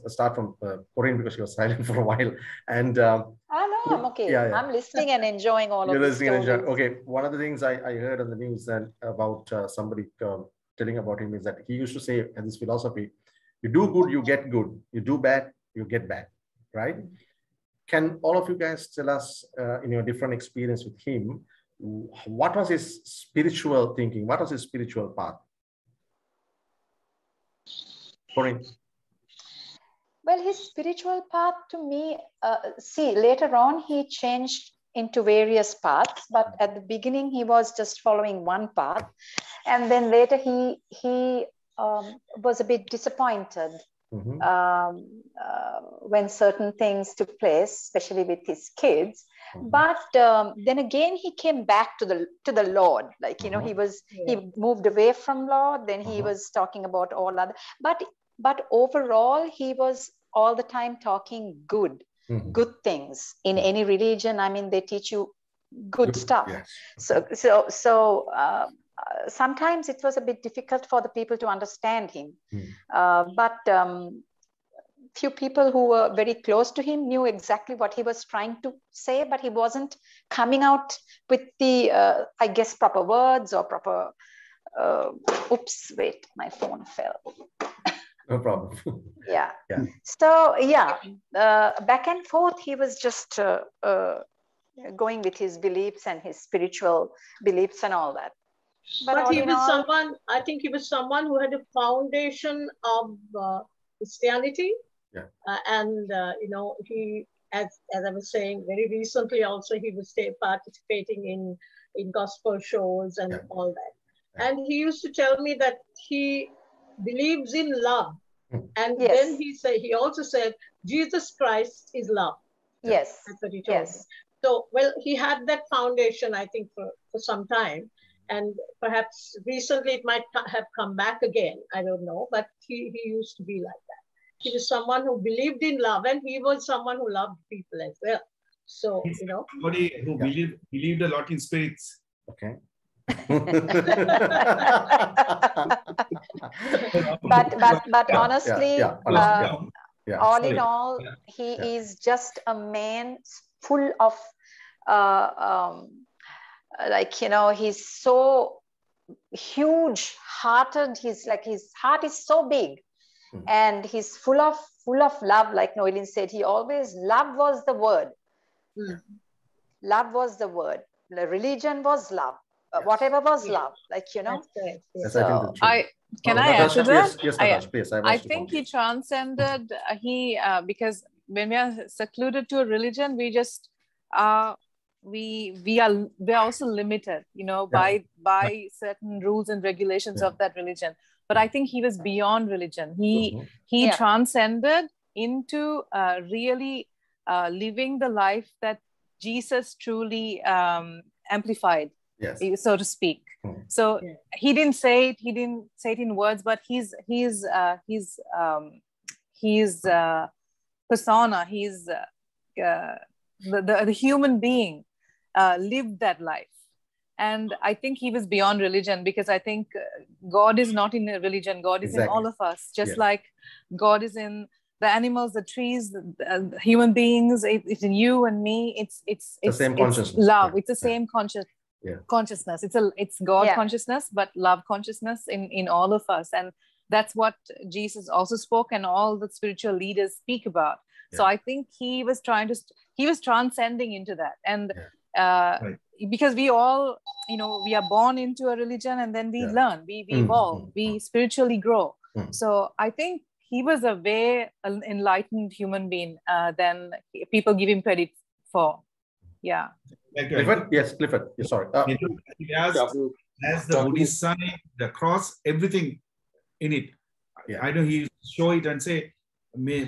start from Corrine, because she was silent for a while, and I'm okay. I'm listening and enjoying all of this. Okay. One of the things I heard on the news and about somebody telling about him is that he used to say, and this philosophy, you do good, you get good. You do bad, you get bad, right? Can all of you guys tell us in your different experience with him, what was his spiritual thinking? What was his spiritual path? Corrine. Well, his spiritual path to me, see, later on he changed into various paths, but at the beginning he was just following one path, and then later he was a bit disappointed when certain things took place, especially with his kids. But then again he came back to the Lord, like, you know, he moved away from Lord, then he was talking about all other, but overall he was all the time talking good things. In any religion, I mean, they teach you good stuff. So sometimes it was a bit difficult for the people to understand him, but few people who were very close to him knew exactly what he was trying to say, but he wasn't coming out with the I guess proper words or proper oops, wait, my phone fell. No problem. Yeah. Yeah. So yeah, back and forth, he was just going with his beliefs and his spiritual beliefs and all that. But he was someone, I think he was someone who had a foundation of Christianity. Yeah. And, you know, he, as I was saying, very recently also, he was participating in gospel shows and all that. Yeah. And he used to tell me that he believes in love. And then he also said, Jesus Christ is love. Yes. That's what he told me. So, well, he had that foundation, I think, for some time. And perhaps recently it might have come back again. I don't know. But he used to be like that. He was someone who believed in love, and he was someone who loved people as well. So, you know. Somebody who believed a lot in spirits. Okay. but honestly, all in all, he is just a man full of like, you know, he's so huge hearted. He's like, his heart is so big, and he's full of love. Like Noeline said, he always, love was the word. Love was the word. The religion was love. Whatever was love, like, you know. So, can I add to that? Yes, Natasha, please. I think he transcended. Because when we are secluded to a religion, we just we are also limited, you know, by certain rules and regulations of that religion. But I think he was beyond religion. He transcended into really living the life that Jesus truly amplified. Yes. So to speak. So he didn't say it in words, but his persona, the human being lived that life. And I think he was beyond religion, because I think God is not in a religion. God is in all of us, just like God is in the animals, the trees, the human beings. It's in you and me. It's the same consciousness. It's love. It's the same consciousness. It's God consciousness, but love consciousness in all of us. And that's what Jesus also spoke, and all the spiritual leaders speak about. So I think he was transcending into that. And because we all, you know, we are born into a religion, and then we learn, we evolve, we spiritually grow. So I think he was a very enlightened human being than people give him credit for. Yeah. Clifford? Yes, Clifford. Yeah, sorry. He has the Buddhist sign, the cross, everything in it. I know he show it and say, me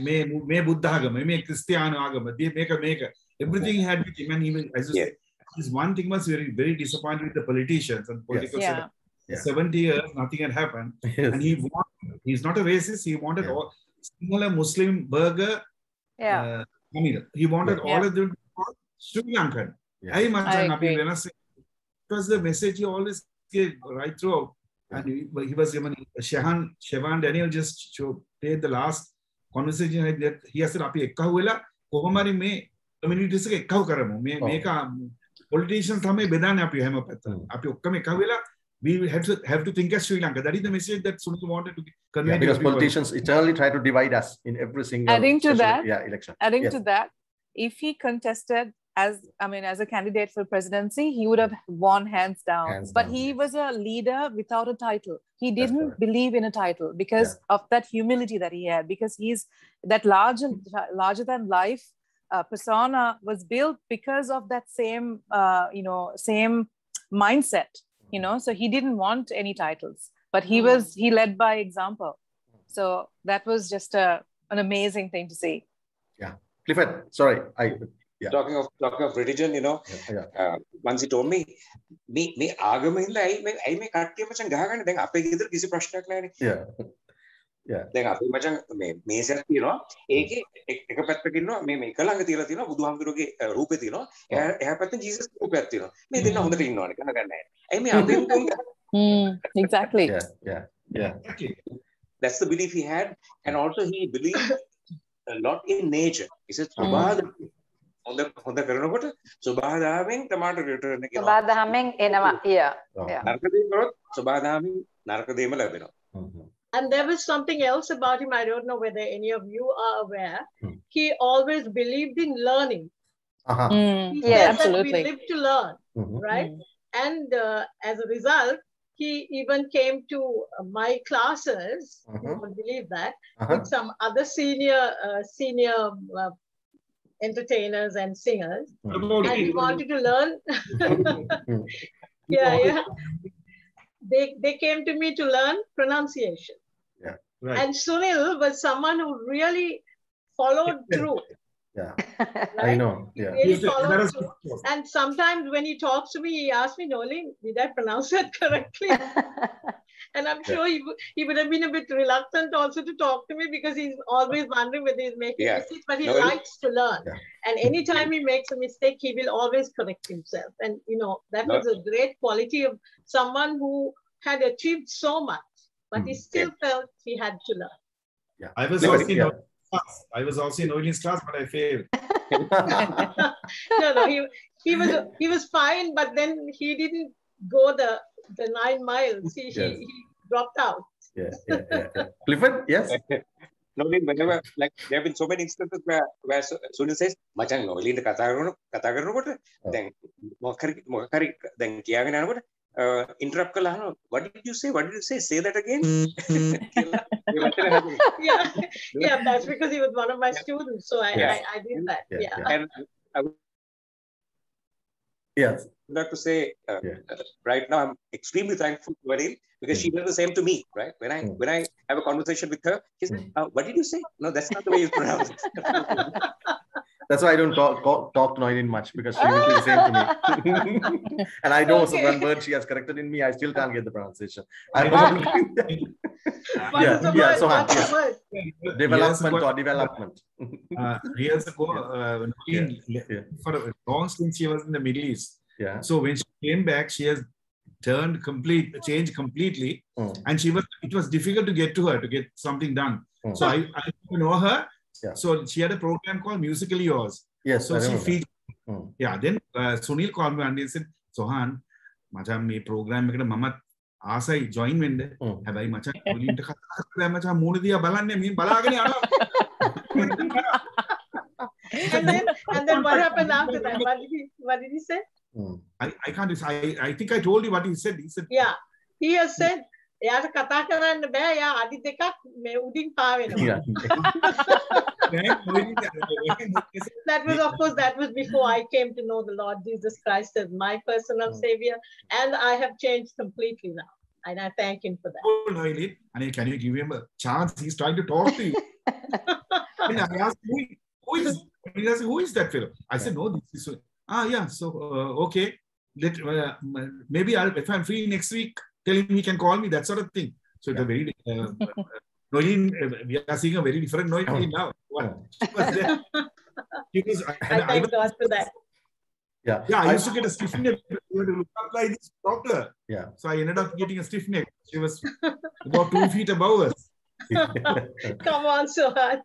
Buddha agama, me Christian agama, make everything he had with him. And even, as you say, his one thing was very, very disappointed with the politicians and political setup. 70 years, nothing had happened. And he's not a racist. He wanted all similar Muslim burger. He wanted all of them to be Sri Lankan. I agree. Because the message he always gave right through. And he was even Shohan Daniel just played the last conversation that he has said, "Api ekkahu wela kohomari me communities එක එකව කරමු මේ මේක politicians තමයි බෙදාන්නේ අපි හැම පැත්තම අපි ඔක්කොම එකව වෙලා we have to think as Sri Lanka." That is the message that Sunil wanted to convey. Because politicians eternally try to divide us in every single election. Adding to that, if he contested as a candidate for presidency, he would have won hands down. But he was a leader without a title. He didn't believe in a title because of that humility that he had, because he's that larger than life persona was built because of that same mindset, you know. So he didn't want any titles, but he led by example. So that was just an amazing thing to see. Yeah. Clifford, sorry, Talking of religion, you know, once he told me, me agama illa ai me kattiya macan gahagana දැන් අපේ ගෙදර කිසි ප්‍රශ්නයක් නැහැ නේ. දැන් අපේ මචං මේ මේසයක් තියෙනවා. ඒකේ එක පැත්තක ඉන්නවා මේ එක ළඟ තියලා තියෙනවා බුදුහාමුදුරුවෝගේ රූපේ තියෙනවා. එහා පැත්තෙන් ජීසස් රූපයක් තියෙනවා. මේ දෙන්න හොඳට ඉන්නවනේ කන ගන්න නැහැ. ඇයි මේ අපේ Exactly. That's the belief he had, and also he believed a lot in nature. He said හොඳ කරනකොට සබහාදහමෙන් තමාට රිටර්න් එක එනවා. සබහාදහමෙන් එනවා. Yeah. නරක දේ කරොත් සබහාදහමෙන් නරක දේම ලැබෙනවා. And there was something else about him. I don't know whether any of you are aware. He always believed in learning. He said absolutely. that we live to learn, right? And as a result, he even came to my classes. You won't believe that, with some other senior entertainers and singers, and he wanted to learn. Yeah. They came to me to learn pronunciation. Yeah, right. And Sunil was someone who really followed through. Yeah, right? I know. Yeah. He really followed through. And sometimes when he talks to me, he asks me, Noeline, did I pronounce that correctly? And I'm sure he would have been a bit reluctant also to talk to me because he's always wondering whether he's making mistakes, but he likes to learn. Yeah. And anytime he makes a mistake, he will always correct himself. And, you know, that was a great quality of someone who had achieved so much, but he still felt he had to learn. Yeah. I was also in Noeline's class, but I failed. No, he was fine, but then he didn't go the 9 miles. He dropped out. Yeah. Clifford, yes. Noeline, whenever, like, there have been so many instances where Sunil says, "Machan, Noeline kata කරනකොට දැන් මොකක් හරි දැන් කියාගෙන යනකොට interrupt කළා අහනවා, what did you say? Say that again. Yeah, that's because he was one of my students, so I did that. Yeah. And I would like to say, right now I'm extremely thankful to Corrine because she does the same to me, right? When I have a conversation with her, she says, "What did you say? No, that's not the way you pronounce it." That's why I don't talk to Noeline much, because she will do the same to me. And I know one word she has corrected in me, I still can't get the pronunciation. Sohan, yes. Development. Years ago, for a long stint, she was in the Middle East. Yeah. So when she came back, she has changed completely. And it was difficult to get to her, to get something done. So I know her. Yeah. So she had a program called Musically Yours. Yes. So she featured. Then Sunil called me and he said, "Sohan, macam me program ekata mama asai join wende. Habai macam Noeline kata kara macam moona diya balanne me balagene yanawa." And then what happened after that? What did he say? I can't. I think I told you what he said. He said, yeah, he has said, එයාට කතා කරන්න බෑ, එයා අඩි දෙකක් මේ උඩින් පාවෙනවා. That was before I came to know the Lord Jesus Christ as my personal savior, and I have changed completely now, and I thank him for that. "Oh, Noeline, can you give him a chance? He's trying to talk to you." And I asked, who is that fellow? I said, "No, this is yeah. So okay, maybe if I'm free next week, tell him he can call me," that sort of thing. So it's a very Noeline, we are seeing a very different Noeline now. She was there. I thank God for that. Yeah, I used to get a stiff neck. You had to look up like this, doctor. Yeah. So I ended up getting a stiff neck. She was about 2 feet above us. Come on, Shohan.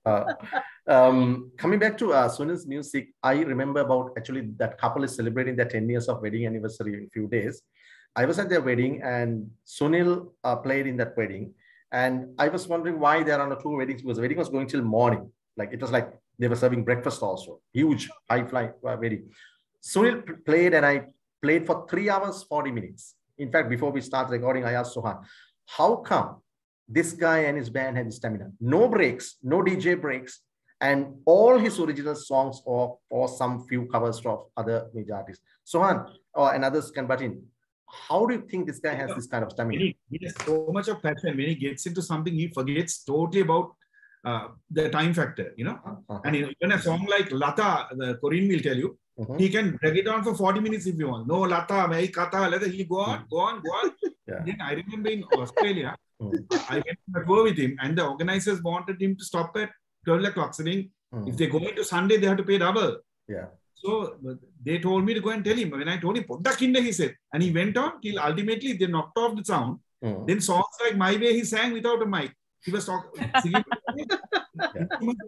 Coming back to Sunil's music, I remember about actually that couple is celebrating their 10 years of wedding anniversary in a few days. I was at their wedding and Sunil played in that wedding. And I was wondering why there are no 2 weddings, because the wedding was going till morning. Like it was like they were serving breakfast also. Huge, high fly wedding. Sunil played and I played for 3 hours, 40 minutes. In fact, before we start recording, I asked Sohan, how come this guy and his band had stamina? No breaks, no DJ breaks, and all his original songs or some few covers of other major artists. Sohan and others can butt in. How do you think this guy has this kind of stamina? He has so much of passion. When he gets into something, he forgets totally about the time factor, you know. And even a song like Lata, the Corrine will tell you, he can drag it on for 40 minutes if you want. No, Lata, mai kata, he'll go on. Then I remember in Australia, I went on a tour with him, and the organizers wanted him to stop at 12 o'clock, saying if they go into Sunday, they have to pay double. Yeah. So they told me to go and tell him. When I told him, "Poddakinda," he said, and he went on till ultimately they knocked off the sound. Then songs like "My Way" he sang without a mic. He was singing.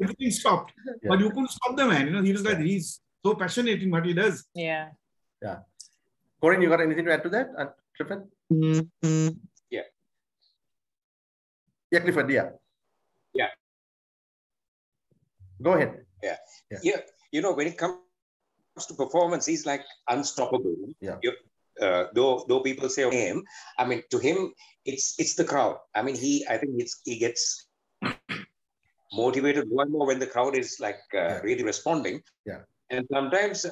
Everything stopped, but you couldn't stop the man. You know, he was like, he's so passionate in what he does. Yeah. Yeah. Corrine, you got anything to add to that? Clifford? Yeah. Yeah, Clifford, yeah. Yeah. Go ahead. Yeah. You know, when it comes to performance, he's like unstoppable. Yeah. Though people say him, I mean, to him, it's the crowd. I mean, I think he gets motivated more and more when the crowd is like really responding. Yeah. And sometimes,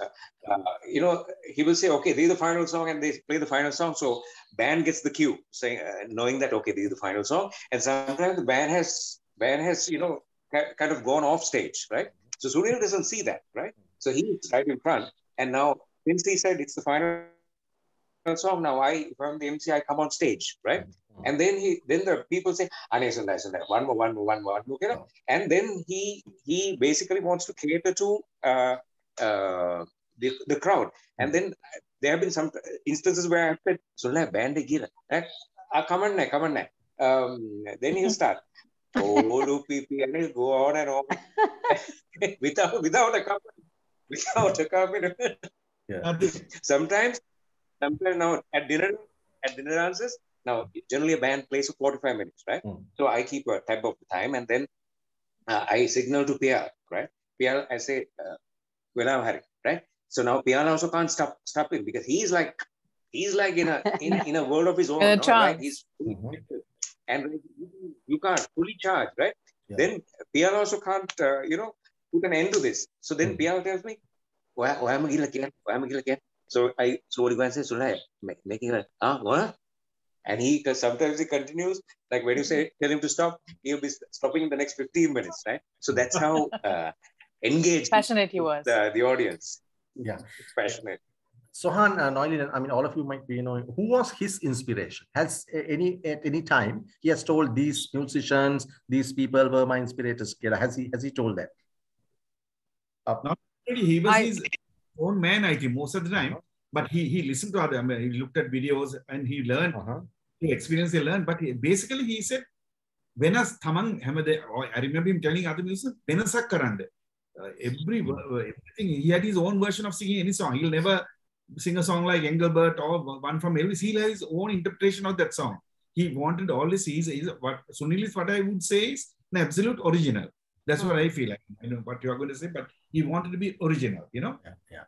you know, he will say, okay, this is the final song, and they play the final song. So band gets the cue, saying, knowing that, okay, this is the final song. And sometimes the band has, you know, kind of gone off stage, right? So Sunil doesn't see that, right? So he's right in front. And now, since he said it's the final song, now if I'm the MC, I come on stage, right? And then the people say, one more, okay? And then he basically wants to cater to the crowd. And then there have been some instances where I said, Sunil, band gira. Come on. Then he'll start. Oh, PP, and he'll go on and on without a comment. Yeah. Sometimes now at dinner dances, now generally a band plays for 45 minutes, right? So I keep a tab of the time, and then I signal to PR, right? PR, I say, well, I'm Harry, right? So now PR also can't stop him, because he's like in a world of his own, no? Right? He's and you can't fully charge, right? Yeah. Then PR also can't, put an end to this. So then PR tells me, why am I again? So I slowly go and say, Sunil, making a, what? And sometimes he continues, like when you tell him to stop, he'll be stopping in the next 15 minutes, right? So that's how engaged, passionate he was. The audience. Yeah. It's passionate. Sohan, Noeline, I mean, all of you might be knowing, who was his inspiration? At any time he has told these musicians, these people were my inspirators? Has he told that? Not really. He was his own man, I think, most of the time. But he listened to other. I mean, he looked at videos and he learned. He experienced. He learned. But basically, he said, "Venas thamang hamade." I remember him telling other musicians, "Venasak karande." Everything. He had his own version of singing any song. He'll never sing a song like Engelbert or one from Elvis. He'll have his own interpretation of that song. He wanted all this. What Sunil is, what I would say, is an absolute original. That's what I feel like. I know what you are going to say, but he wanted to be original, you know? Yeah.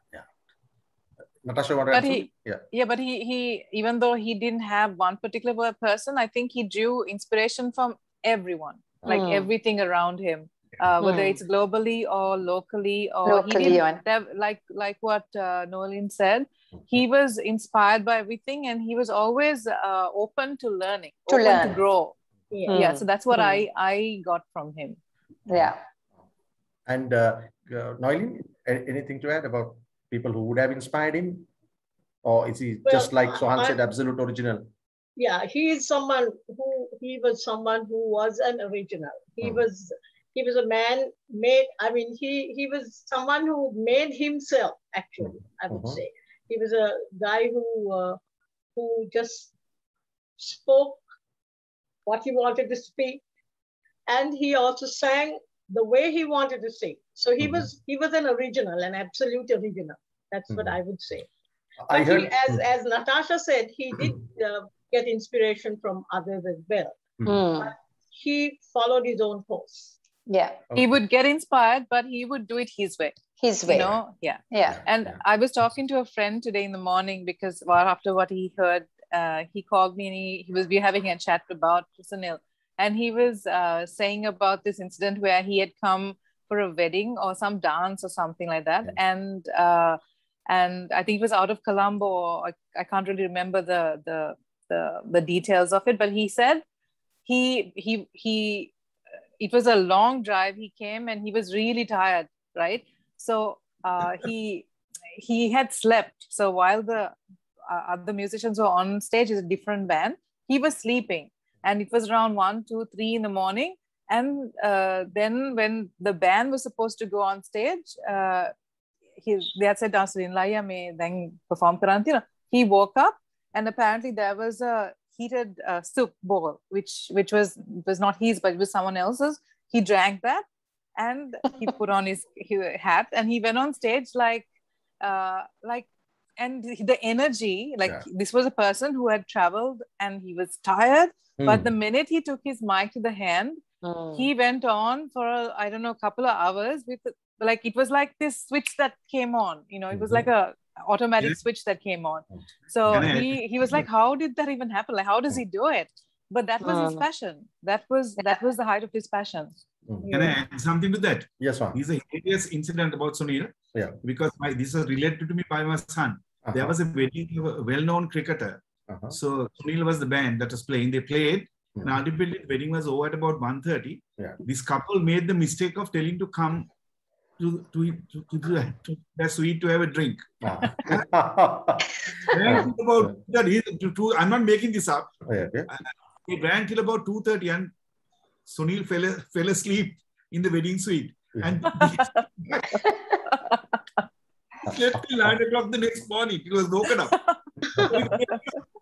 Natasha, what but he even though he didn't have one particular person, I think he drew inspiration from everyone, like everything around him, whether it's globally or locally, or he didn't have, like what Noeline said, he was inspired by everything, and he was always open to learning, to grow. Yeah, so that's what I got from him. Yeah. And Noeline, anything to add about people who would have inspired him? Or is he just like Sohan said, absolute original? Yeah, he was someone who was an original. He was a man made, I mean, he was someone who made himself, actually, I would say. He was a guy who just spoke what he wanted to speak, and he also sang the way he wanted to sing. So he was an original, an absolute original. That's what I would say. But as Natasha said, he did get inspiration from others as well. But he followed his own course. Yeah. He would get inspired, but he would do it his way. His way. You know? Yeah. And I was talking to a friend today in the morning, because after what he heard, he called me and we were having a chat about Sunil. And he was saying about this incident where he had come for a wedding or some dance or something like that. And I think it was out of Colombo, or I can't really remember the details of it, but he said it was a long drive. He came and he was really tired, right? So he had slept. So while the other musicians were on stage, it's a different band, he was sleeping. And it was around 1, 2, 3 in the morning. And then when the band was supposed to go on stage, they had said, perform. He woke up, and apparently there was a heated soup bowl, which was not his, but it was someone else's. He drank that, and he put on his hat, and he went on stage like and the energy, this was a person who had traveled and he was tired, but the minute he took his mic to the hand, he went on for I don't know, a couple of hours with it was like this switch that came on, it was like a automatic switch that came on. So he was like, how did that even happen? Like, how does he do it? But that was his passion. That was the height of his passion. Can I add something to that? Yes, ma'am. This is a hilarious incident about Sunil. Yeah. Because this is related to me by my son. There was a wedding of a well-known cricketer. So Sunil was the band that was playing. They played. And ultimately, the wedding was over at about 1:30. This couple made the mistake of telling to come to the suite to have a drink. I'm not making this up. He ran till about 2:30 and Sunil fell asleep in the wedding suite. And slept till 9 o'clock the next morning. He was woken up.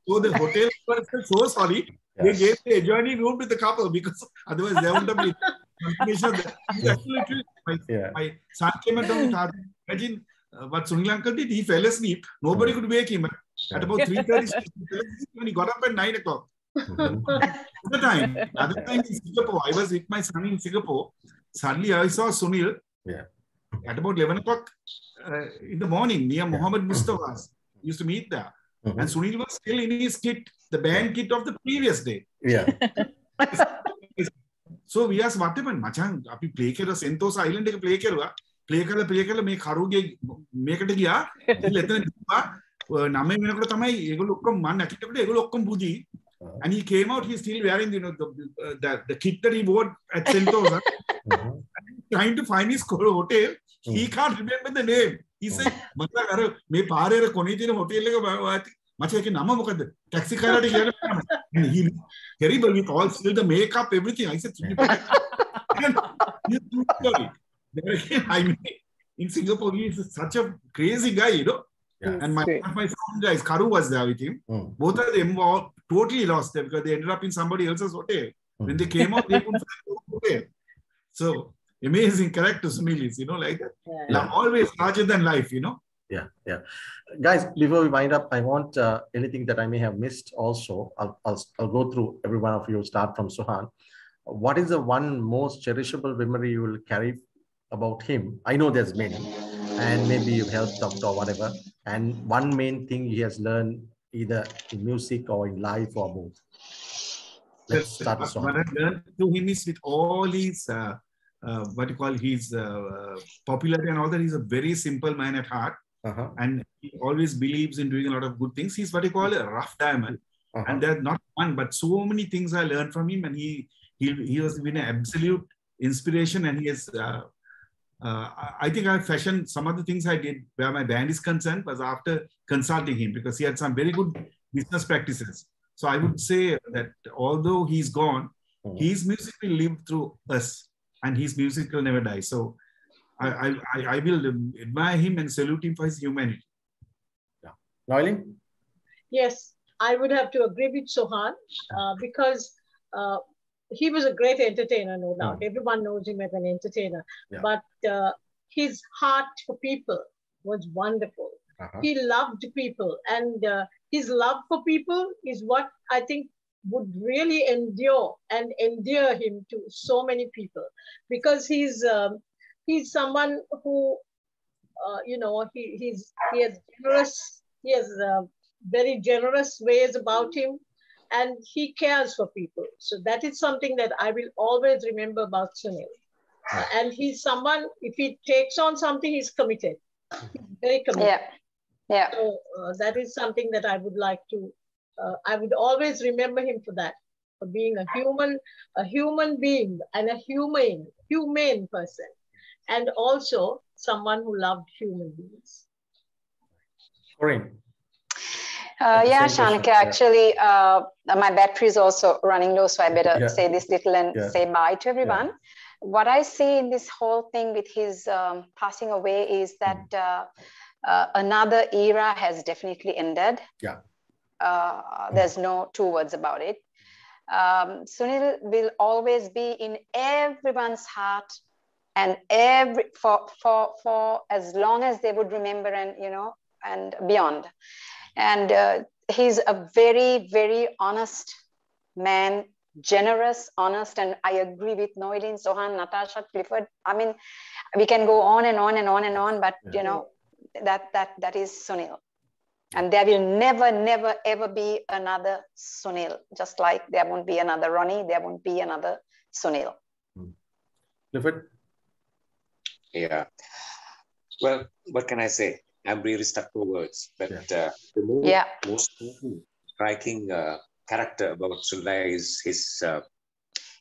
So the hotel was so sorry. They gave the adjoining room to the couple because otherwise they wouldn't have been confirmation. My son came and told me, imagine what Sunil uncle did. He fell asleep. Nobody could wake him. At about 3:30, when he got up at 9 o'clock. Other time in Singapore, I was with my son in Singapore. Suddenly I saw Sunil at about 11 o'clock in the morning near Muhammad Mustafa's. We used to meet there. And Sunil was still in his kit, the band kit of the previous day. So we asked, what happened? Machan, api play kera Sentosa Island ek play kera me kharuge mekata giya. Letena name menakota tamai egolo okkam man nakita egolo okkam budi. And he came out, he's still wearing the kit that he wore at Sentosa. Trying to find his hotel. He can't remember the name. He said, me pare kone tine hotel lega macha ke nama mokada taxi karate and he terrible with all still the makeup, everything. I said, I mean, in Singapore, he is such a crazy guy, And my sound guys, Karu was there with him. Both of them were totally lost there because they ended up in somebody else's hotel. When they came out, they couldn't find the hotel. So amazing character, Sunil is, like that. Always larger than life, Yeah. Guys, before we wind up, I want anything that I may have missed also. I'll go through every one of you, start from Sohan. What is the one most cherishable memory you will carry about him? I know there's many, and maybe you've helped out or whatever. And one main thing he has learned either in music or in life or both. Let's start with Sohan. What I learned through him is with all his, his popularity and all that, he's a very simple man at heart. And he always believes in doing a lot of good things. He's what you call a rough diamond. And there's not one, but so many things I learned from him. And he has been an absolute inspiration. And he has, I think I fashioned some of the things I did where my band is concerned was after consulting him because he had some very good business practices. So I would say that although he's gone, his music will live through us and his music will never die. So I will admire him and salute him for his humanity. Noeline? Yes, I would have to agree with Sohan because he was a great entertainer, no doubt. Everyone knows him as an entertainer. But his heart for people was wonderful. He loved people, and his love for people is what I think would really endure and endear him to so many people, because he's someone who, he has very generous ways about him, and he cares for people. So that is something that I will always remember about Sunil. And he's someone, if he takes on something, he's committed. He's very committed. So that is something that I would like to, I would always remember him for that, for being a human being and a humane person. And also someone who loved human beings. Corrine. Yeah, Shanaka, actually, my battery is also running low, so I better say this little and say bye to everyone. What I see in this whole thing with his passing away is that another era has definitely ended. There's no two words about it. Sunil will always be in everyone's heart and for as long as they would remember, and and beyond. And he's a very, very honest man, generous, honest, and I agree with Noeline, Sohan, Natasha, Clifford. I mean, we can go on and on and on and on, but that is Sunil. And there will never, never, ever be another Sunil. Just like there won't be another Ronnie, there won't be another Sunil. Clifford? Yeah. Well, what can I say? I'm really stuck for words. But the most striking character about Sunil is his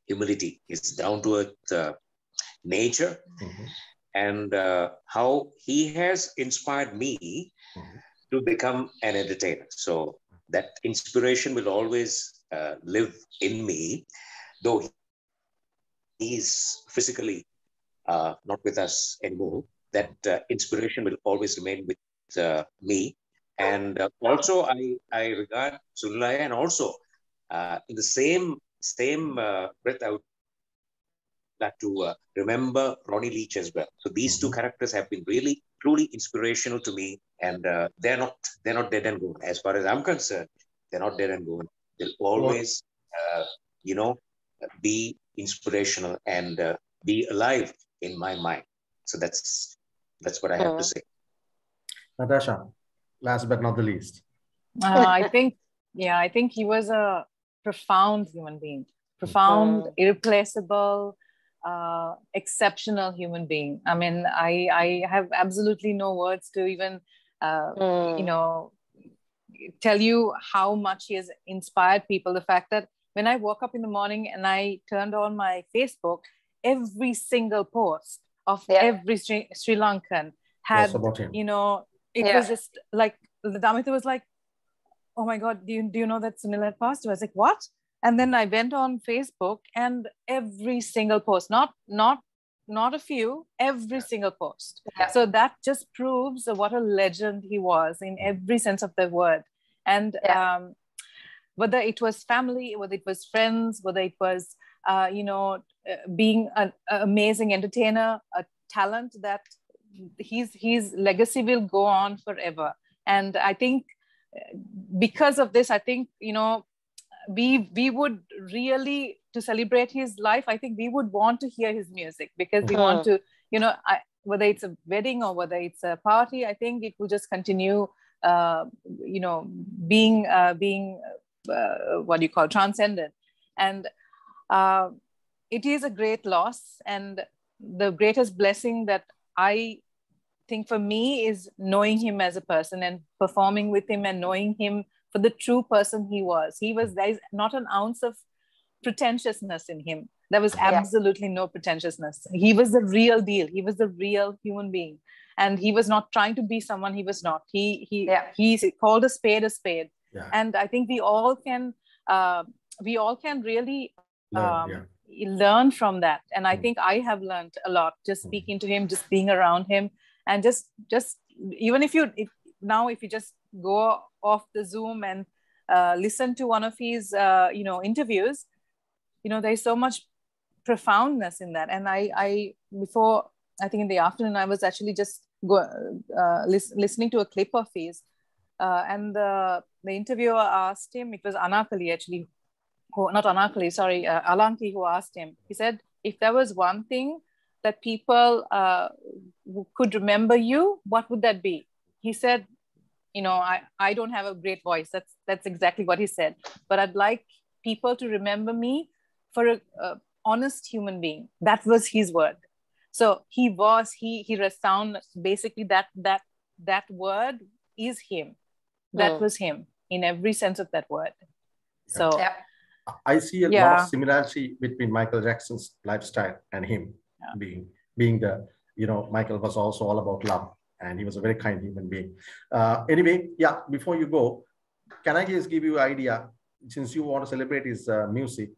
humility, his down-to-earth nature, and how he has inspired me to become an entertainer. So that inspiration will always live in me, though he's physically not with us anymore. That inspiration will always remain with me. And also I regard Sunil, and also in the same breath, I would like to remember Ronnie Leach as well. So these two characters have been really, truly inspirational to me, and they're not dead and gone. As far as I'm concerned, they're not dead and gone. They'll always, be inspirational and be alive in my mind. So that's what I have to say. Natasha, last but not the least. I think he was a profound human being, profound, irreplaceable, exceptional human being. I mean, I have absolutely no words to even, tell you how much he has inspired people. The fact that when I woke up in the morning and I turned on my Facebook, every single post of every Sri Lankan had, it was just like, Damita was like, oh my God, do you know that Sunil had passed? I was like, what? And then I went on Facebook, and every single post, not a few, every single post. So that just proves what a legend he was in every sense of the word. And whether it was family, whether it was friends, whether it was, being an amazing entertainer, a talent, that his legacy will go on forever. And I think because of this, I think, we would really, to celebrate his life, I think we would want to hear his music, because we want to, whether it's a wedding or whether it's a party, I think it will just continue, being what do you call, transcendent. And it is a great loss, and the greatest blessing that I think for me is knowing him as a person and performing with him and knowing him for the true person he was. There is not an ounce of pretentiousness in him. There was absolutely no pretentiousness. He was the real deal. He was the real human being. And he was not trying to be someone he was not. He called a spade a spade. Yeah. And I think we all can really learn from that. And I think I have learned a lot, just speaking to him, just being around him. And just even if you just go off the Zoom and listen to one of his interviews, there's so much profoundness in that. And I think in the afternoon, I was actually just listening to a clip of his, and the interviewer asked him, it was Anakali actually, Alanki, who asked him. He said, if there was one thing that people could remember you, what would that be? He said, I don't have a great voice. That's exactly what he said. But I'd like people to remember me for a honest human being. That was his word. So he resound basically that word is him. That was him in every sense of that word. So I see a lot of similarity between Michael Jackson's lifestyle and him being the, Michael was also all about love, and he was a very kind human being. Anyway, before you go, can I just give you an idea, since you want to celebrate his music,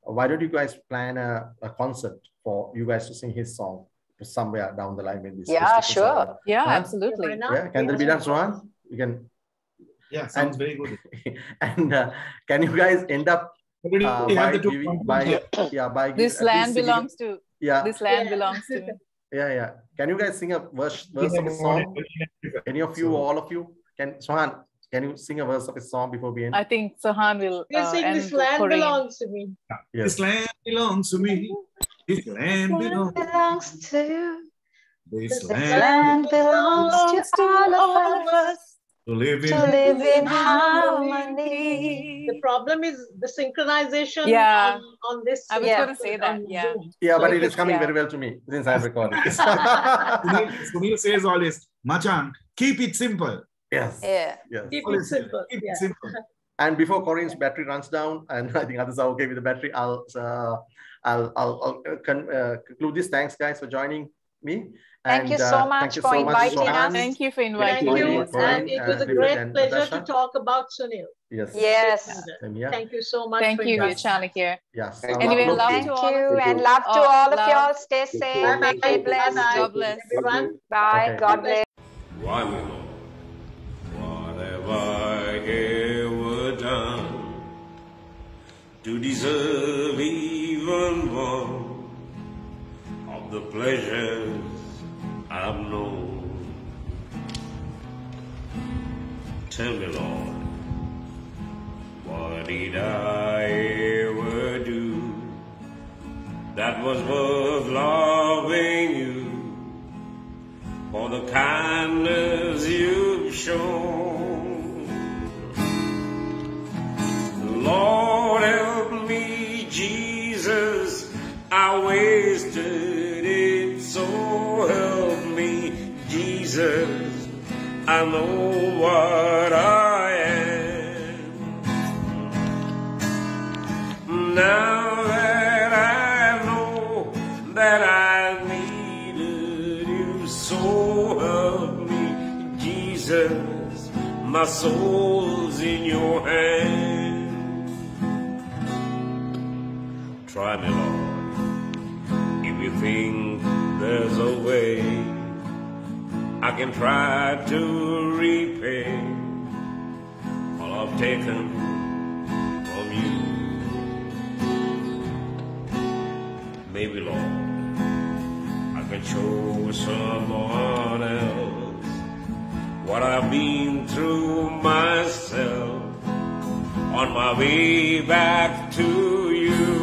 why don't you guys plan a concert for you guys to sing his song somewhere down the line? Sure. Absolutely. Can there be done, Shohan? You can. Yeah, sounds very good. And can you guys end up this land belongs to Yeah. This land belongs to me. Yeah. Can you guys sing a verse of a song? Any of you, or all of you? Shohan, can you sing a verse of a song before we end? I think Sohan will. We'll sing This Land Corrine. Belongs to Me. Yes. This land belongs to me. This land belongs to you. This land belongs to all of us. To live in harmony. The problem is the synchronization on this. I was going to say that. Yeah, but it is coming very well to me since I'm recording. Sunil says always, Machan, keep it simple. Yes. Yeah. Yes. Keep it simple. Keep it simple. And before Corrine's battery runs down, and I think others are okay with the battery, I'll conclude this. Thanks, guys, for joining me. Thank you so much for inviting us. Thank you for inviting me. me. And it was a great pleasure to talk about Sunil. Yes. Thank you so much. Thank you, Chanakya. Yes. Anyway, love to all of you. And love to all of y'all. Stay safe. Stay blessed. God bless. Everyone. Bye. God bless. Why, my Lord, what have I ever done to deserve even one of the pleasures I've known? Tell me, Lord, what did I ever do that was worth loving you for the kindness you've shown? Lord, help me, Jesus, I wasted it, so help me, Jesus, I know what I am. Now that I know that I needed you, so help me, Jesus, my soul's in your hand. Try me, Lord, if you think there's a way I can try to repay all I've taken from you. Maybe, Lord, I can show someone else what I've been through myself on my way back to you.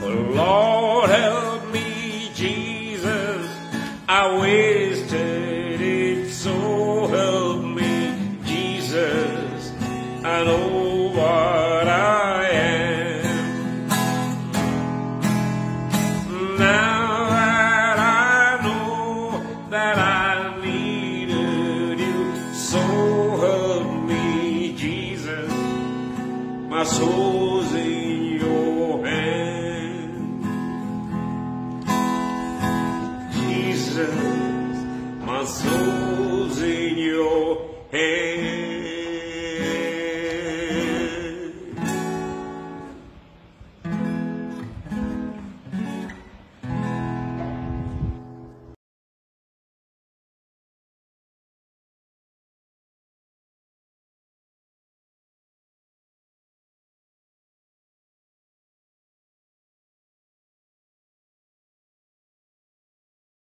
But Lord, help me, Jesus, I wasted it, so help me, Jesus, I know what I am. Now that I know that I needed you, so help me, Jesus, my soul's in your hand. Jesus, my soul's in your